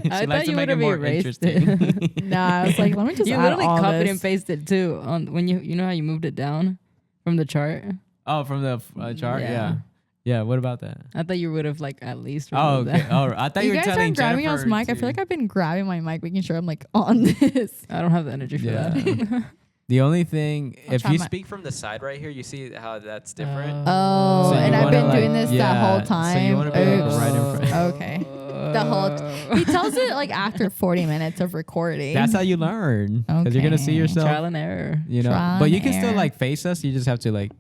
Speaker 3: I thought you would have erased it.
Speaker 2: Nah, I was like, let me just
Speaker 3: You
Speaker 2: add
Speaker 3: literally
Speaker 2: all
Speaker 3: copied
Speaker 2: this.
Speaker 3: and pasted too on when you know how you moved it down from the chart.
Speaker 1: Oh, from the chart?
Speaker 3: Yeah.
Speaker 1: Yeah. Yeah, what about that?
Speaker 3: I thought you would have like at least.
Speaker 1: Oh,
Speaker 3: removed
Speaker 1: okay.
Speaker 3: that.
Speaker 1: Oh, I thought you
Speaker 2: You
Speaker 1: were
Speaker 2: guys
Speaker 1: telling
Speaker 2: aren't grabbing
Speaker 1: Jennifer
Speaker 2: y'all's mic. I
Speaker 1: to-
Speaker 2: feel like I've been grabbing my mic, making sure I'm like on this.
Speaker 3: I don't have the energy for
Speaker 1: Yeah.
Speaker 3: that.
Speaker 1: The only thing, if
Speaker 4: If you
Speaker 1: you
Speaker 4: speak from the side right here, you see how that's different.
Speaker 2: Oh,
Speaker 1: So
Speaker 2: and
Speaker 1: you
Speaker 2: I've
Speaker 1: wanna,
Speaker 2: been
Speaker 1: like,
Speaker 2: doing this the whole time.
Speaker 1: So you want to be like
Speaker 2: Oops.
Speaker 1: right in front.
Speaker 2: Okay. The whole he tells it like after 40 minutes of recording.
Speaker 1: That's how you learn, because you're gonna see
Speaker 2: Okay.
Speaker 1: yourself.
Speaker 3: Trial and error.
Speaker 1: You know,
Speaker 2: Trial
Speaker 1: but you
Speaker 2: and
Speaker 1: can still
Speaker 2: error.
Speaker 1: like face us. You just have to like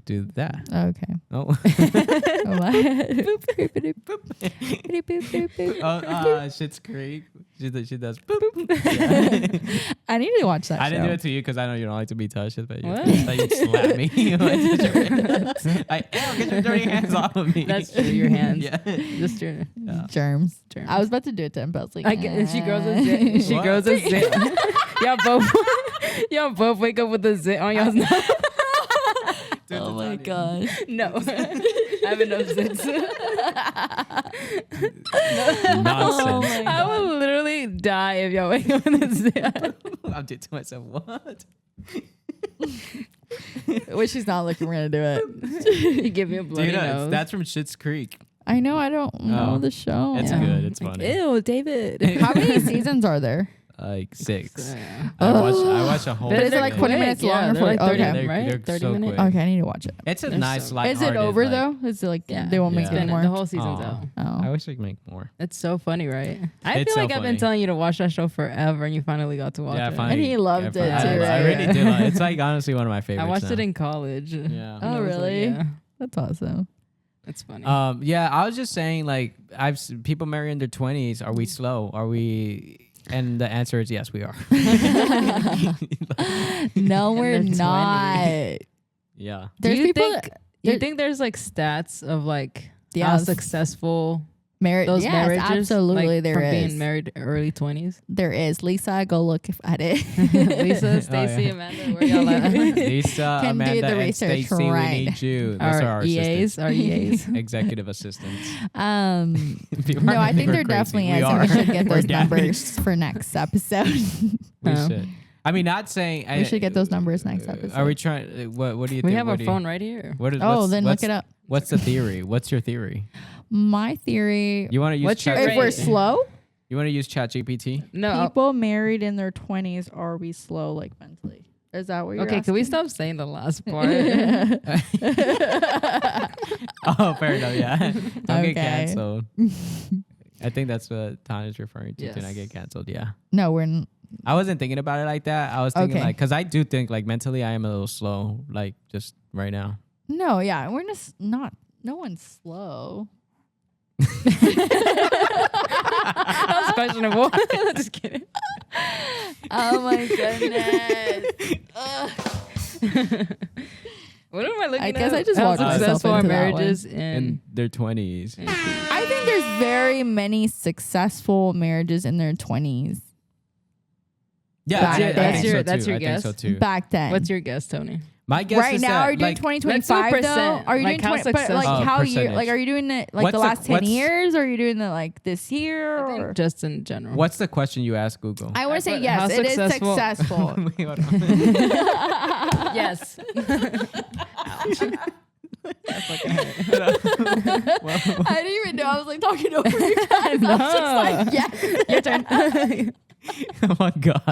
Speaker 1: do that.
Speaker 2: Okay.
Speaker 1: Oh,
Speaker 2: Boop, boop, boop, boop.
Speaker 1: Shit's Creek. She does. Boop.
Speaker 2: I need to watch that
Speaker 1: I didn't
Speaker 2: show.
Speaker 1: do it to you because I know you don't like to be touched. But
Speaker 3: What?
Speaker 1: you slap me. You like to touch your hands. Get your dirty hands off of me.
Speaker 3: That's true. Your hands.
Speaker 1: Yeah.
Speaker 3: Just your
Speaker 2: Germs.
Speaker 3: Germs.
Speaker 2: I was about to do it to him, but I was like,
Speaker 3: I get, she grows a zit. She
Speaker 1: What?
Speaker 3: grows a zit. y'all both wake up with a zit on y'all's nose.
Speaker 2: Oh my gosh.
Speaker 3: No. I have enough zits.
Speaker 1: Nonsense.
Speaker 3: I would literally die if y'all wake up with a zit.
Speaker 1: I'm doing to myself. What?
Speaker 2: Wish he's not looking. We're gonna do it.
Speaker 3: You give me a bloody
Speaker 1: Dude,
Speaker 3: nose.
Speaker 1: that's from Schitt's Creek.
Speaker 2: I know. I don't know
Speaker 1: Oh.
Speaker 2: the show.
Speaker 1: It's good. It's funny.
Speaker 3: Ew, David.
Speaker 2: How many seasons are there?
Speaker 1: Like 6.
Speaker 3: Oh.
Speaker 1: I watched a whole.
Speaker 2: But is it
Speaker 3: they're
Speaker 2: like
Speaker 1: thing.
Speaker 2: 20
Speaker 3: quick.
Speaker 2: minutes
Speaker 3: Yeah,
Speaker 2: long or
Speaker 3: they're like
Speaker 2: 40?
Speaker 3: 30,
Speaker 2: Okay.
Speaker 3: right?
Speaker 1: They're
Speaker 3: 30
Speaker 1: so
Speaker 3: minutes.
Speaker 1: quick.
Speaker 2: Okay, I need to watch it.
Speaker 1: It's a
Speaker 3: They're
Speaker 1: nice
Speaker 3: so-
Speaker 1: light.
Speaker 2: Is it over though? Is it like
Speaker 3: Yeah.
Speaker 2: they won't make
Speaker 1: Yeah.
Speaker 2: it anymore?
Speaker 3: The whole season's
Speaker 1: Aw.
Speaker 3: out.
Speaker 1: I
Speaker 2: Oh.
Speaker 1: wish I could make more.
Speaker 3: It's so funny, right? I
Speaker 1: It's
Speaker 3: feel
Speaker 1: so
Speaker 3: like I've been
Speaker 1: funny.
Speaker 3: telling you to watch that show forever, and you finally got to watch
Speaker 1: Yeah,
Speaker 3: it.
Speaker 1: finally.
Speaker 2: And he loved it
Speaker 1: I,
Speaker 2: too,
Speaker 1: I
Speaker 2: right?
Speaker 1: really did. It's like honestly one of my favorites.
Speaker 3: I watched
Speaker 1: now.
Speaker 3: it in college.
Speaker 1: Yeah.
Speaker 3: And I
Speaker 2: Oh,
Speaker 3: was like,
Speaker 2: really?
Speaker 3: yeah,
Speaker 2: That's awesome.
Speaker 3: it's funny.
Speaker 1: Yeah, I was just saying, like, people marry in their 20s. Are we slow? Are we? And the answer is yes, we are.
Speaker 2: No, we're
Speaker 3: they're 20.
Speaker 2: not.
Speaker 1: Yeah.
Speaker 2: There's
Speaker 3: do you
Speaker 2: people
Speaker 3: think? Do you think there's like stats of like how
Speaker 2: Yes.
Speaker 3: successful
Speaker 2: marriage.
Speaker 3: those
Speaker 2: Yes,
Speaker 3: marriages?
Speaker 2: absolutely,
Speaker 3: like,
Speaker 2: there
Speaker 3: from
Speaker 2: is.
Speaker 3: being married early 20s.
Speaker 2: There is. Lisa, go look at it.
Speaker 3: Lisa, Stacy,
Speaker 1: yeah.
Speaker 3: Amanda, where y'all at?
Speaker 1: Lisa,
Speaker 2: Can do
Speaker 1: Amanda,
Speaker 2: the
Speaker 1: and
Speaker 2: research,
Speaker 1: Stacy,
Speaker 2: right.
Speaker 1: we need you. Those are
Speaker 3: Our
Speaker 1: our
Speaker 3: EAs,
Speaker 1: assistants.
Speaker 3: our EAs.
Speaker 1: Executive assistants.
Speaker 2: No,
Speaker 1: People are
Speaker 2: I think
Speaker 1: we're
Speaker 2: there
Speaker 1: crazy.
Speaker 2: definitely
Speaker 1: We
Speaker 2: is. And
Speaker 1: are.
Speaker 2: we should get
Speaker 1: We're
Speaker 2: those
Speaker 1: damaged.
Speaker 2: numbers for next episode.
Speaker 1: We
Speaker 3: Oh.
Speaker 1: should. I mean, not saying
Speaker 2: We should get those numbers next episode.
Speaker 1: Are we trying? What do you
Speaker 3: We
Speaker 1: think?
Speaker 3: have
Speaker 1: what
Speaker 3: our
Speaker 1: do you-
Speaker 3: phone right here.
Speaker 1: What is?
Speaker 2: Oh,
Speaker 1: what's-
Speaker 2: then
Speaker 1: what's-
Speaker 2: look it up.
Speaker 1: What's the theory? What's your theory?
Speaker 2: My theory,
Speaker 1: You want to use
Speaker 3: What's your
Speaker 1: Chat?
Speaker 2: if we're
Speaker 3: rate?
Speaker 2: slow,
Speaker 1: You want to use ChatGPT?
Speaker 3: No.
Speaker 2: people married in their 20s, are we slow like mentally? Is that what you're
Speaker 3: Okay, can we
Speaker 2: asking?
Speaker 3: stop saying the last part?
Speaker 1: Oh, fair enough. Yeah. Don't
Speaker 2: Okay.
Speaker 1: get canceled. I think that's what Tanya's referring to. Did I
Speaker 3: Yes.
Speaker 1: get canceled? Yeah.
Speaker 2: No, we're
Speaker 1: I wasn't thinking about it like that. I was thinking
Speaker 2: Okay.
Speaker 1: like, because I do think like mentally I am a little slow, like just right now.
Speaker 2: no, yeah, we're just not. No one's slow.
Speaker 3: That was questionable. Just kidding.
Speaker 2: Oh my goodness. Ugh.
Speaker 3: What am I looking at?
Speaker 2: I guess I just
Speaker 3: How
Speaker 2: walked myself
Speaker 3: successful are
Speaker 2: into that one.
Speaker 3: marriages
Speaker 1: In
Speaker 3: in
Speaker 1: their 20s.
Speaker 2: I think there's very many successful marriages in their 20s
Speaker 1: Yeah,
Speaker 2: Back then.
Speaker 1: I think so
Speaker 3: That's
Speaker 1: too.
Speaker 3: your
Speaker 1: I
Speaker 3: guess?
Speaker 1: think so too.
Speaker 2: back then.
Speaker 3: What's your guess, Tony?
Speaker 1: My guess
Speaker 2: right
Speaker 1: is
Speaker 2: now,
Speaker 1: that,
Speaker 2: are you doing
Speaker 1: like,
Speaker 2: 2025
Speaker 3: let's do
Speaker 2: though?
Speaker 3: percent.
Speaker 2: Are you
Speaker 3: Like,
Speaker 2: doing
Speaker 3: how
Speaker 2: 20? But like
Speaker 1: successful-
Speaker 2: how year?
Speaker 1: percentage.
Speaker 2: Like are you doing it like
Speaker 1: What's
Speaker 2: the
Speaker 1: the-
Speaker 2: last 10
Speaker 1: what's-
Speaker 2: years, or are you doing it like this year? Or
Speaker 3: Just in general.
Speaker 1: What's the question you ask Google?
Speaker 2: I want to say
Speaker 3: But
Speaker 2: yes,
Speaker 3: how
Speaker 2: it is
Speaker 3: successful-
Speaker 2: successful.
Speaker 1: Wait, hold on.
Speaker 3: Yes.
Speaker 2: I didn't even know I was like talking over you guys. I was just like, yes.
Speaker 3: Your turn.
Speaker 1: Oh my god.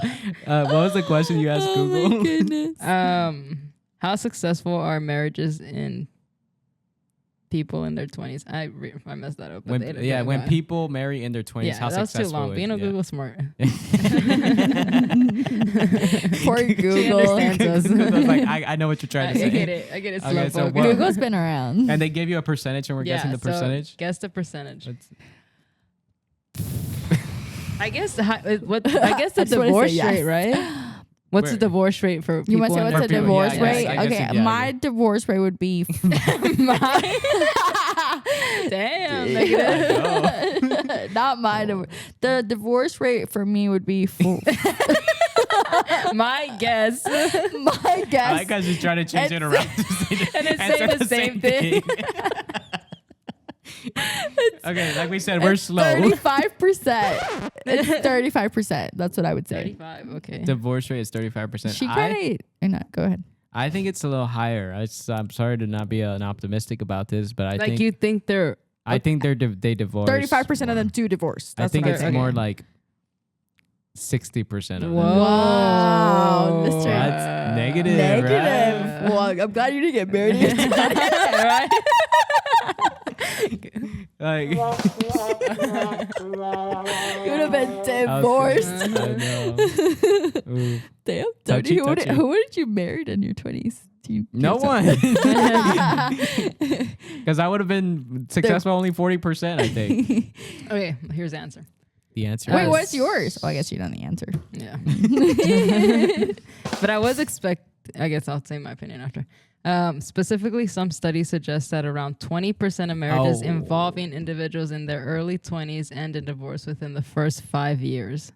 Speaker 1: What was the question you asked
Speaker 2: Oh
Speaker 1: Google?
Speaker 2: my goodness.
Speaker 3: How successful are marriages in people in their 20s? I messed that up. but
Speaker 1: when people marry in their 20s,
Speaker 3: yeah,
Speaker 1: how
Speaker 3: that was too
Speaker 1: successful
Speaker 3: long.
Speaker 1: is
Speaker 3: Being a
Speaker 1: yeah.
Speaker 3: Google smart.
Speaker 2: Poor Google.
Speaker 3: understands us.
Speaker 1: Google's like, I know what you're trying to say.
Speaker 3: I get it. I get it.
Speaker 1: Okay,
Speaker 3: Slow
Speaker 1: so
Speaker 3: focus.
Speaker 1: what-
Speaker 2: Google's been around.
Speaker 1: And they give you a percentage, and we're guessing the
Speaker 3: so
Speaker 1: percentage.
Speaker 3: guess the percentage.
Speaker 1: Let's-
Speaker 3: I guess the
Speaker 2: just wanna say
Speaker 3: divorce
Speaker 2: yes.
Speaker 3: rate, right? What's
Speaker 1: Where?
Speaker 3: the divorce rate for people?
Speaker 2: You want to say
Speaker 3: in
Speaker 2: what's
Speaker 3: their
Speaker 2: the
Speaker 1: people,
Speaker 2: divorce
Speaker 1: yeah,
Speaker 2: rate?
Speaker 1: I guess,
Speaker 2: Okay,
Speaker 1: yeah,
Speaker 2: my
Speaker 1: yeah.
Speaker 2: divorce rate would be
Speaker 3: Damn, negative.
Speaker 2: not my divorce. The divorce rate for me would be
Speaker 3: My guess.
Speaker 2: my
Speaker 1: I
Speaker 2: guess.
Speaker 1: like how she's trying to change it around.
Speaker 3: And it's saying the same thing.
Speaker 1: Okay, like we said, we're slow.
Speaker 2: 35%. It's 35%. That's what I would say.
Speaker 3: 35. Okay.
Speaker 1: Divorce rate is 35%.
Speaker 2: She kind of. No, go ahead.
Speaker 1: I think it's a little higher. I'm sorry to not be an optimistic about this, but I
Speaker 3: Like
Speaker 1: think
Speaker 3: you think they're
Speaker 1: I think they divorce.
Speaker 2: 35%
Speaker 1: more.
Speaker 2: of them do divorce.
Speaker 1: I
Speaker 2: That's
Speaker 1: think
Speaker 2: what
Speaker 1: it's
Speaker 2: I'm
Speaker 1: more
Speaker 2: saying.
Speaker 1: like 60% of them.
Speaker 3: Whoa.
Speaker 2: Wow, Mr.
Speaker 1: That's Negative.
Speaker 2: Negative.
Speaker 1: Right?
Speaker 2: Well, I'm glad you didn't get married.
Speaker 3: Right?
Speaker 1: Like,
Speaker 2: You would have been divorced.
Speaker 1: I know. Ooh.
Speaker 2: Damn.
Speaker 1: Touchy,
Speaker 2: Tony,
Speaker 1: touchy.
Speaker 2: who did you marry in your 20s?
Speaker 1: No one. Because I would have been successful only 40%, I think.
Speaker 3: Okay, here's the answer.
Speaker 1: The answer
Speaker 2: Wait,
Speaker 1: is
Speaker 2: what's yours? Oh, I guess you know the answer.
Speaker 3: Yeah. But I guess I'll say my opinion after. Specifically, some studies suggest that around 20% of marriages involving individuals in their early 20s end in divorce within the first 5 years.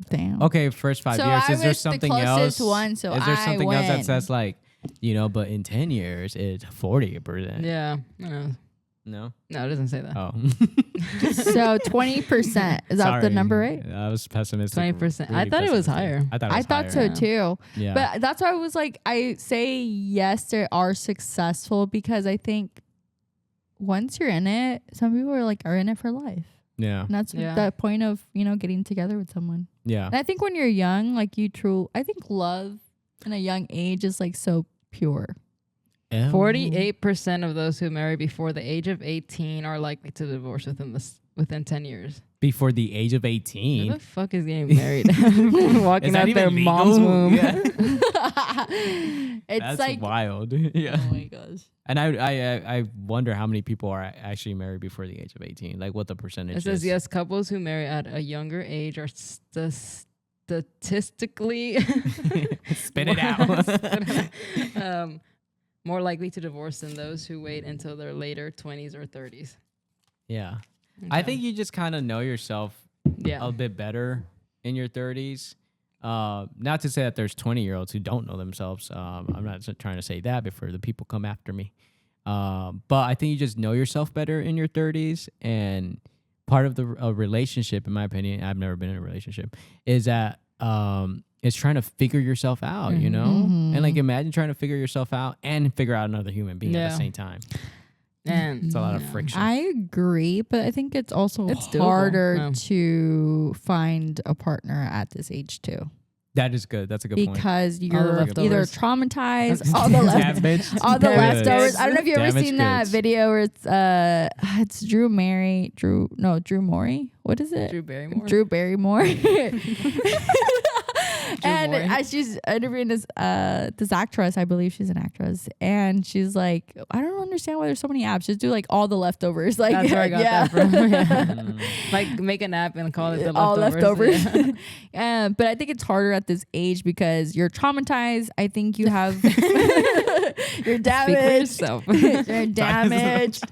Speaker 2: Damn.
Speaker 1: Okay, first 5
Speaker 2: So
Speaker 1: years.
Speaker 2: I
Speaker 1: Is there
Speaker 2: was the
Speaker 1: something
Speaker 2: closest
Speaker 1: else?
Speaker 2: one, so
Speaker 1: is there
Speaker 2: I
Speaker 1: something else that
Speaker 2: win.
Speaker 1: says like, but in 10 years it's 40%?
Speaker 3: Yeah. No,
Speaker 1: No.
Speaker 3: it doesn't say that.
Speaker 1: Oh.
Speaker 2: So 20%. Is that the number right?
Speaker 1: I was pessimistic.
Speaker 3: 20%. I thought it was higher.
Speaker 1: I thought it was
Speaker 2: I thought
Speaker 1: higher.
Speaker 2: so too.
Speaker 1: Yeah.
Speaker 2: But that's why I was like, I say yes, they are successful because I think once you're in it, some people are in it for life.
Speaker 1: Yeah.
Speaker 2: And that's
Speaker 3: Yeah.
Speaker 2: that point of, getting together with someone.
Speaker 1: Yeah.
Speaker 2: And I think when you're young, I think love in a young age is like so pure.
Speaker 3: 48% of those who marry before the age of 18 are likely to divorce within 10 years.
Speaker 1: Before the age of
Speaker 3: Who
Speaker 1: 18.
Speaker 3: the fuck is getting married? Walking
Speaker 1: Is that
Speaker 3: out their
Speaker 1: even legal?
Speaker 3: mom's womb.
Speaker 1: Yeah.
Speaker 2: It's
Speaker 1: That's
Speaker 2: like
Speaker 1: wild. Yeah.
Speaker 2: oh my gosh.
Speaker 1: And I wonder how many people are actually married before the age of 18. Like what the percentage
Speaker 3: It says
Speaker 1: is.
Speaker 3: yes, couples who marry at a younger age are statistically
Speaker 1: Spit it out.
Speaker 3: more likely to divorce than those who wait until their later 20s or 30s.
Speaker 1: Yeah. I think you just kind of know yourself
Speaker 3: Yeah.
Speaker 1: a bit better in your 30s. Not to say that there's 20-year-olds who don't know themselves. I'm not trying to say that before the people come after me. But I think you just know yourself better in your 30s. And part of the relationship, in my opinion, I've never been in a relationship, is that it's trying to figure yourself out, And like imagine trying to figure yourself out and figure out another human being at the same time.
Speaker 3: And
Speaker 1: It's a lot of friction.
Speaker 2: I agree, but I think it's also
Speaker 3: It's doable.
Speaker 2: harder
Speaker 3: Yeah.
Speaker 2: to find a partner at this age too.
Speaker 1: That is good. That's a good point.
Speaker 2: Because
Speaker 3: the
Speaker 2: you're either
Speaker 3: leftovers.
Speaker 2: traumatized, all the
Speaker 1: Damaged.
Speaker 2: all the
Speaker 1: Damaged.
Speaker 2: leftovers. I don't know if you ever
Speaker 1: Damaged
Speaker 2: seen that
Speaker 1: goods.
Speaker 2: video where it's Drew Murray. What is it?
Speaker 3: Drew Barrymore.
Speaker 2: Drew Barrymore. And
Speaker 3: Maury.
Speaker 2: as she's interviewing this actress, I believe she's an actress, and she's like, I don't understand why there's so many apps. Just do like all the leftovers. Like
Speaker 3: That's where I got that from. Yeah.
Speaker 1: Mm.
Speaker 3: Like make an app and call it the
Speaker 2: all
Speaker 3: leftovers.
Speaker 2: leftovers. But I think it's harder at this age because you're traumatized. I think you have you're damaged.
Speaker 3: Yourself.
Speaker 2: You're damaged.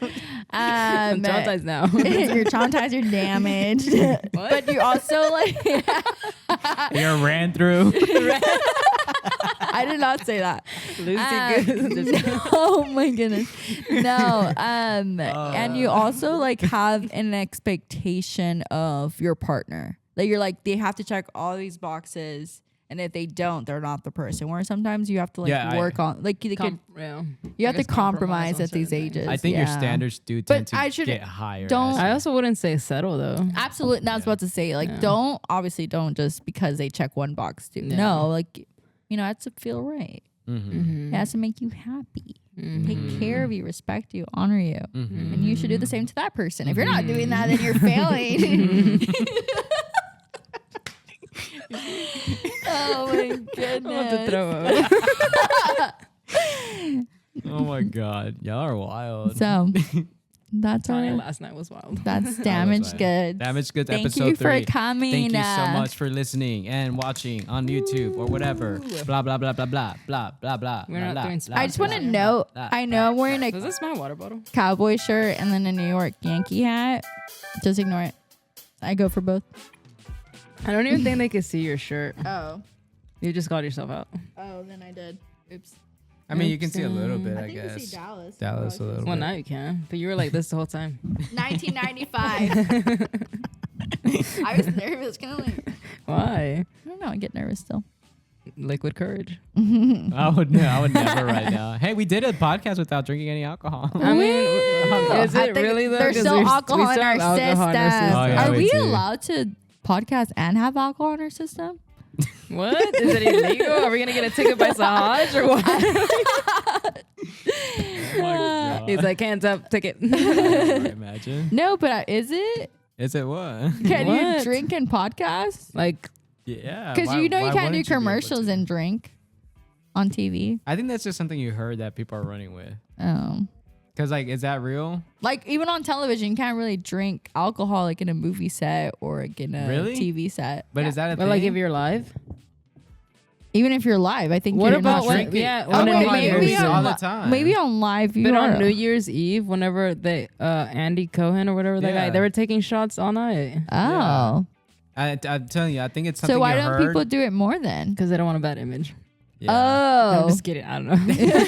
Speaker 3: I'm traumatized now.
Speaker 2: You're traumatized. You're damaged. But you also like.
Speaker 1: You're ran through.
Speaker 2: I did not say that. Oh my goodness. No. And you also like have an expectation of your partner. Like you're like, they have to check all these boxes. And if they don't, they're not the person. Where sometimes you have to work on, like you have to compromise at these ages.
Speaker 1: I think your standards do tend to get higher.
Speaker 3: I also wouldn't say settle though.
Speaker 2: Absolutely. That's what to say. Like, don't just because they check one box too.
Speaker 3: Yeah.
Speaker 2: No, like, it has to feel right.
Speaker 1: Mm-hmm.
Speaker 2: It has to make you happy. Take care of you, respect you, honor you.
Speaker 1: Mm-hmm.
Speaker 2: And you should do the same to that person. If you're not doing that, then you're failing. Oh my goodness.
Speaker 3: I want to throw up.
Speaker 1: Oh my God, y'all are wild.
Speaker 2: So that's
Speaker 3: Tanya
Speaker 2: our
Speaker 3: last night was wild.
Speaker 2: that's damaged
Speaker 1: wild.
Speaker 2: goods.
Speaker 1: Damaged Goods
Speaker 2: Thank
Speaker 1: episode
Speaker 2: you
Speaker 1: 3.
Speaker 2: for coming.
Speaker 1: Thank you so much for listening and watching on YouTube or whatever. Blah blah blah blah blah blah blah blah.
Speaker 3: We're not
Speaker 1: blah,
Speaker 3: doing
Speaker 1: blah,
Speaker 2: I just
Speaker 1: blah,
Speaker 2: want to
Speaker 1: blah,
Speaker 2: note,
Speaker 1: blah,
Speaker 2: I know I'm wearing
Speaker 3: Was
Speaker 2: a
Speaker 3: this my water bottle?
Speaker 2: cowboy shirt and then a New York Yankee hat. Just ignore it. I go for both.
Speaker 3: I don't even think they could see your shirt.
Speaker 2: Oh.
Speaker 3: You just called yourself out.
Speaker 2: Oh, then I did. Oops.
Speaker 1: I mean, you can see a little bit, I
Speaker 2: think
Speaker 1: guess.
Speaker 2: you see Dallas.
Speaker 1: Dallas a little
Speaker 3: Well,
Speaker 1: bit.
Speaker 3: now you can. But you were like this the whole time.
Speaker 2: 1995. I was nervous. Kind of like,
Speaker 3: Why?
Speaker 2: I don't know. I get nervous still.
Speaker 3: Liquid courage.
Speaker 1: I would never right now. Hey, we did a podcast without drinking any alcohol.
Speaker 3: I mean, is
Speaker 2: I
Speaker 3: it
Speaker 2: think
Speaker 3: really though?
Speaker 2: there's
Speaker 3: 'Cause
Speaker 2: still
Speaker 3: we
Speaker 2: alcohol in
Speaker 3: still
Speaker 2: our
Speaker 3: have alcohol
Speaker 2: system.
Speaker 3: in our system.
Speaker 1: Oh, yeah,
Speaker 2: Are
Speaker 1: we
Speaker 2: we
Speaker 1: do.
Speaker 2: allowed to podcast and have alcohol in our system?
Speaker 3: What? Is it illegal? Are we gonna get a ticket by Sahaj or what?
Speaker 1: Oh my God.
Speaker 3: He's like, hands up, ticket.
Speaker 1: Imagine.
Speaker 2: No, but is it?
Speaker 1: Is it what?
Speaker 2: Can you
Speaker 3: What?
Speaker 2: drink and podcast?
Speaker 3: Like,
Speaker 1: Yeah.
Speaker 2: Because
Speaker 1: why-
Speaker 2: you know
Speaker 1: why
Speaker 2: you can't do
Speaker 1: wouldn't you be able
Speaker 2: commercials
Speaker 1: to?
Speaker 2: and drink on TV.
Speaker 1: I think that's just something you heard that people are running with.
Speaker 2: Oh.
Speaker 1: Cause like, is that real?
Speaker 2: Like even on television, you can't really drink alcohol like in a movie set or like in a
Speaker 1: Really?
Speaker 2: TV set.
Speaker 1: But
Speaker 2: Yeah.
Speaker 1: is that a
Speaker 3: but
Speaker 1: thing?
Speaker 3: like if you're live,
Speaker 2: Even if you're live, I think
Speaker 3: what
Speaker 2: you're
Speaker 3: about
Speaker 2: not
Speaker 3: when?
Speaker 2: drinking.
Speaker 3: Yeah,
Speaker 2: Oh,
Speaker 3: when
Speaker 2: wait,
Speaker 3: in
Speaker 2: maybe
Speaker 3: movies
Speaker 1: all
Speaker 2: on
Speaker 1: the
Speaker 2: li-
Speaker 1: time.
Speaker 2: Maybe on live, you
Speaker 3: But
Speaker 2: are.
Speaker 3: on New Year's Eve, whenever they Andy Cohen or whatever that
Speaker 1: Yeah.
Speaker 3: guy, they were taking shots all night
Speaker 2: Oh.
Speaker 1: I'm telling you, I think it's something
Speaker 2: So why
Speaker 1: you
Speaker 2: don't
Speaker 1: heard.
Speaker 2: people do it more then?
Speaker 3: because they don't want a bad image.
Speaker 1: Yeah.
Speaker 2: Oh.
Speaker 3: I'm just kidding. I don't know.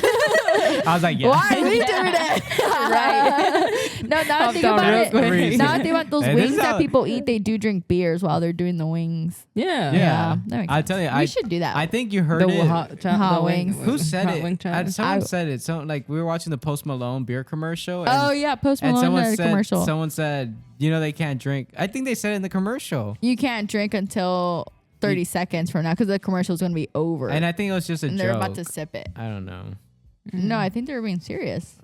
Speaker 1: I was like, yeah.
Speaker 2: Why are we doing it? right. No, now I
Speaker 3: Hopped
Speaker 2: think
Speaker 3: on
Speaker 2: about
Speaker 3: real
Speaker 2: it.
Speaker 3: quick.
Speaker 2: Now I think about those
Speaker 1: Hey, this
Speaker 2: wings
Speaker 1: is
Speaker 2: that
Speaker 1: how-
Speaker 2: people eat. They do drink beers while they're doing the wings.
Speaker 3: Yeah.
Speaker 1: Yeah.
Speaker 2: that makes
Speaker 1: I
Speaker 2: sense.
Speaker 1: tell you,
Speaker 2: we should do that.
Speaker 1: I think you heard
Speaker 3: The
Speaker 1: it.
Speaker 2: Hot wings.
Speaker 1: Who said
Speaker 3: hot
Speaker 1: it?
Speaker 3: wing challenge.
Speaker 1: Someone
Speaker 2: I-
Speaker 1: said it. So like we were watching the Post Malone beer commercial. And,
Speaker 2: Oh yeah, Post
Speaker 1: and
Speaker 2: Malone
Speaker 1: someone
Speaker 2: had a
Speaker 1: said,
Speaker 2: commercial.
Speaker 1: Someone said, you know, they can't drink. I think they said it in the commercial.
Speaker 2: You can't drink until 30 seconds from now because the commercial is going to be over.
Speaker 1: And I think it was just a
Speaker 2: and
Speaker 1: joke.
Speaker 2: they're about to sip it.
Speaker 1: I don't know.
Speaker 2: No, I think they were being serious,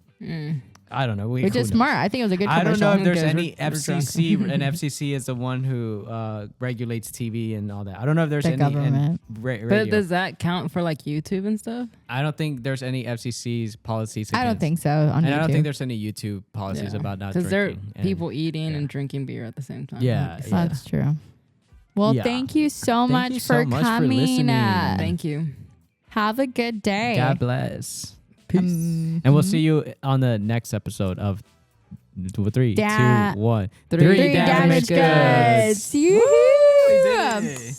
Speaker 1: I don't know.
Speaker 2: which
Speaker 1: who
Speaker 2: is
Speaker 1: knows?
Speaker 2: smart. I think it was a good
Speaker 1: I
Speaker 2: commercial.
Speaker 1: don't know if
Speaker 3: Who
Speaker 1: there's
Speaker 3: cares?
Speaker 1: any
Speaker 3: We're drunk.
Speaker 1: FCC, and FCC is the one who regulates TV and all that. I don't know if there's
Speaker 2: The
Speaker 1: any
Speaker 2: government.
Speaker 1: radio.
Speaker 3: But does that count for like YouTube and stuff?
Speaker 1: I don't think there's any FCC's policies.
Speaker 2: I don't
Speaker 1: against-
Speaker 2: think so. On
Speaker 1: And
Speaker 2: YouTube.
Speaker 1: I don't think there's any YouTube policies about not
Speaker 3: Because there are
Speaker 1: drinking. And-
Speaker 3: people eating
Speaker 1: yeah.
Speaker 3: and drinking beer at the same time.
Speaker 1: Yeah,
Speaker 3: Like,
Speaker 1: yeah.
Speaker 2: That's true. Well,
Speaker 1: Yeah.
Speaker 2: thank you so
Speaker 1: Thank
Speaker 2: much
Speaker 1: you
Speaker 2: for
Speaker 1: so much for
Speaker 2: coming.
Speaker 1: listening.
Speaker 3: Thank you.
Speaker 2: Have a good day.
Speaker 1: God bless. Peace.
Speaker 2: Um,
Speaker 1: And we'll see you on the next episode of 3,
Speaker 2: Da-
Speaker 1: 2, 1.
Speaker 3: Three
Speaker 2: Three damaged goods.
Speaker 1: Woo! We did
Speaker 2: Yoo-hoo!
Speaker 1: it.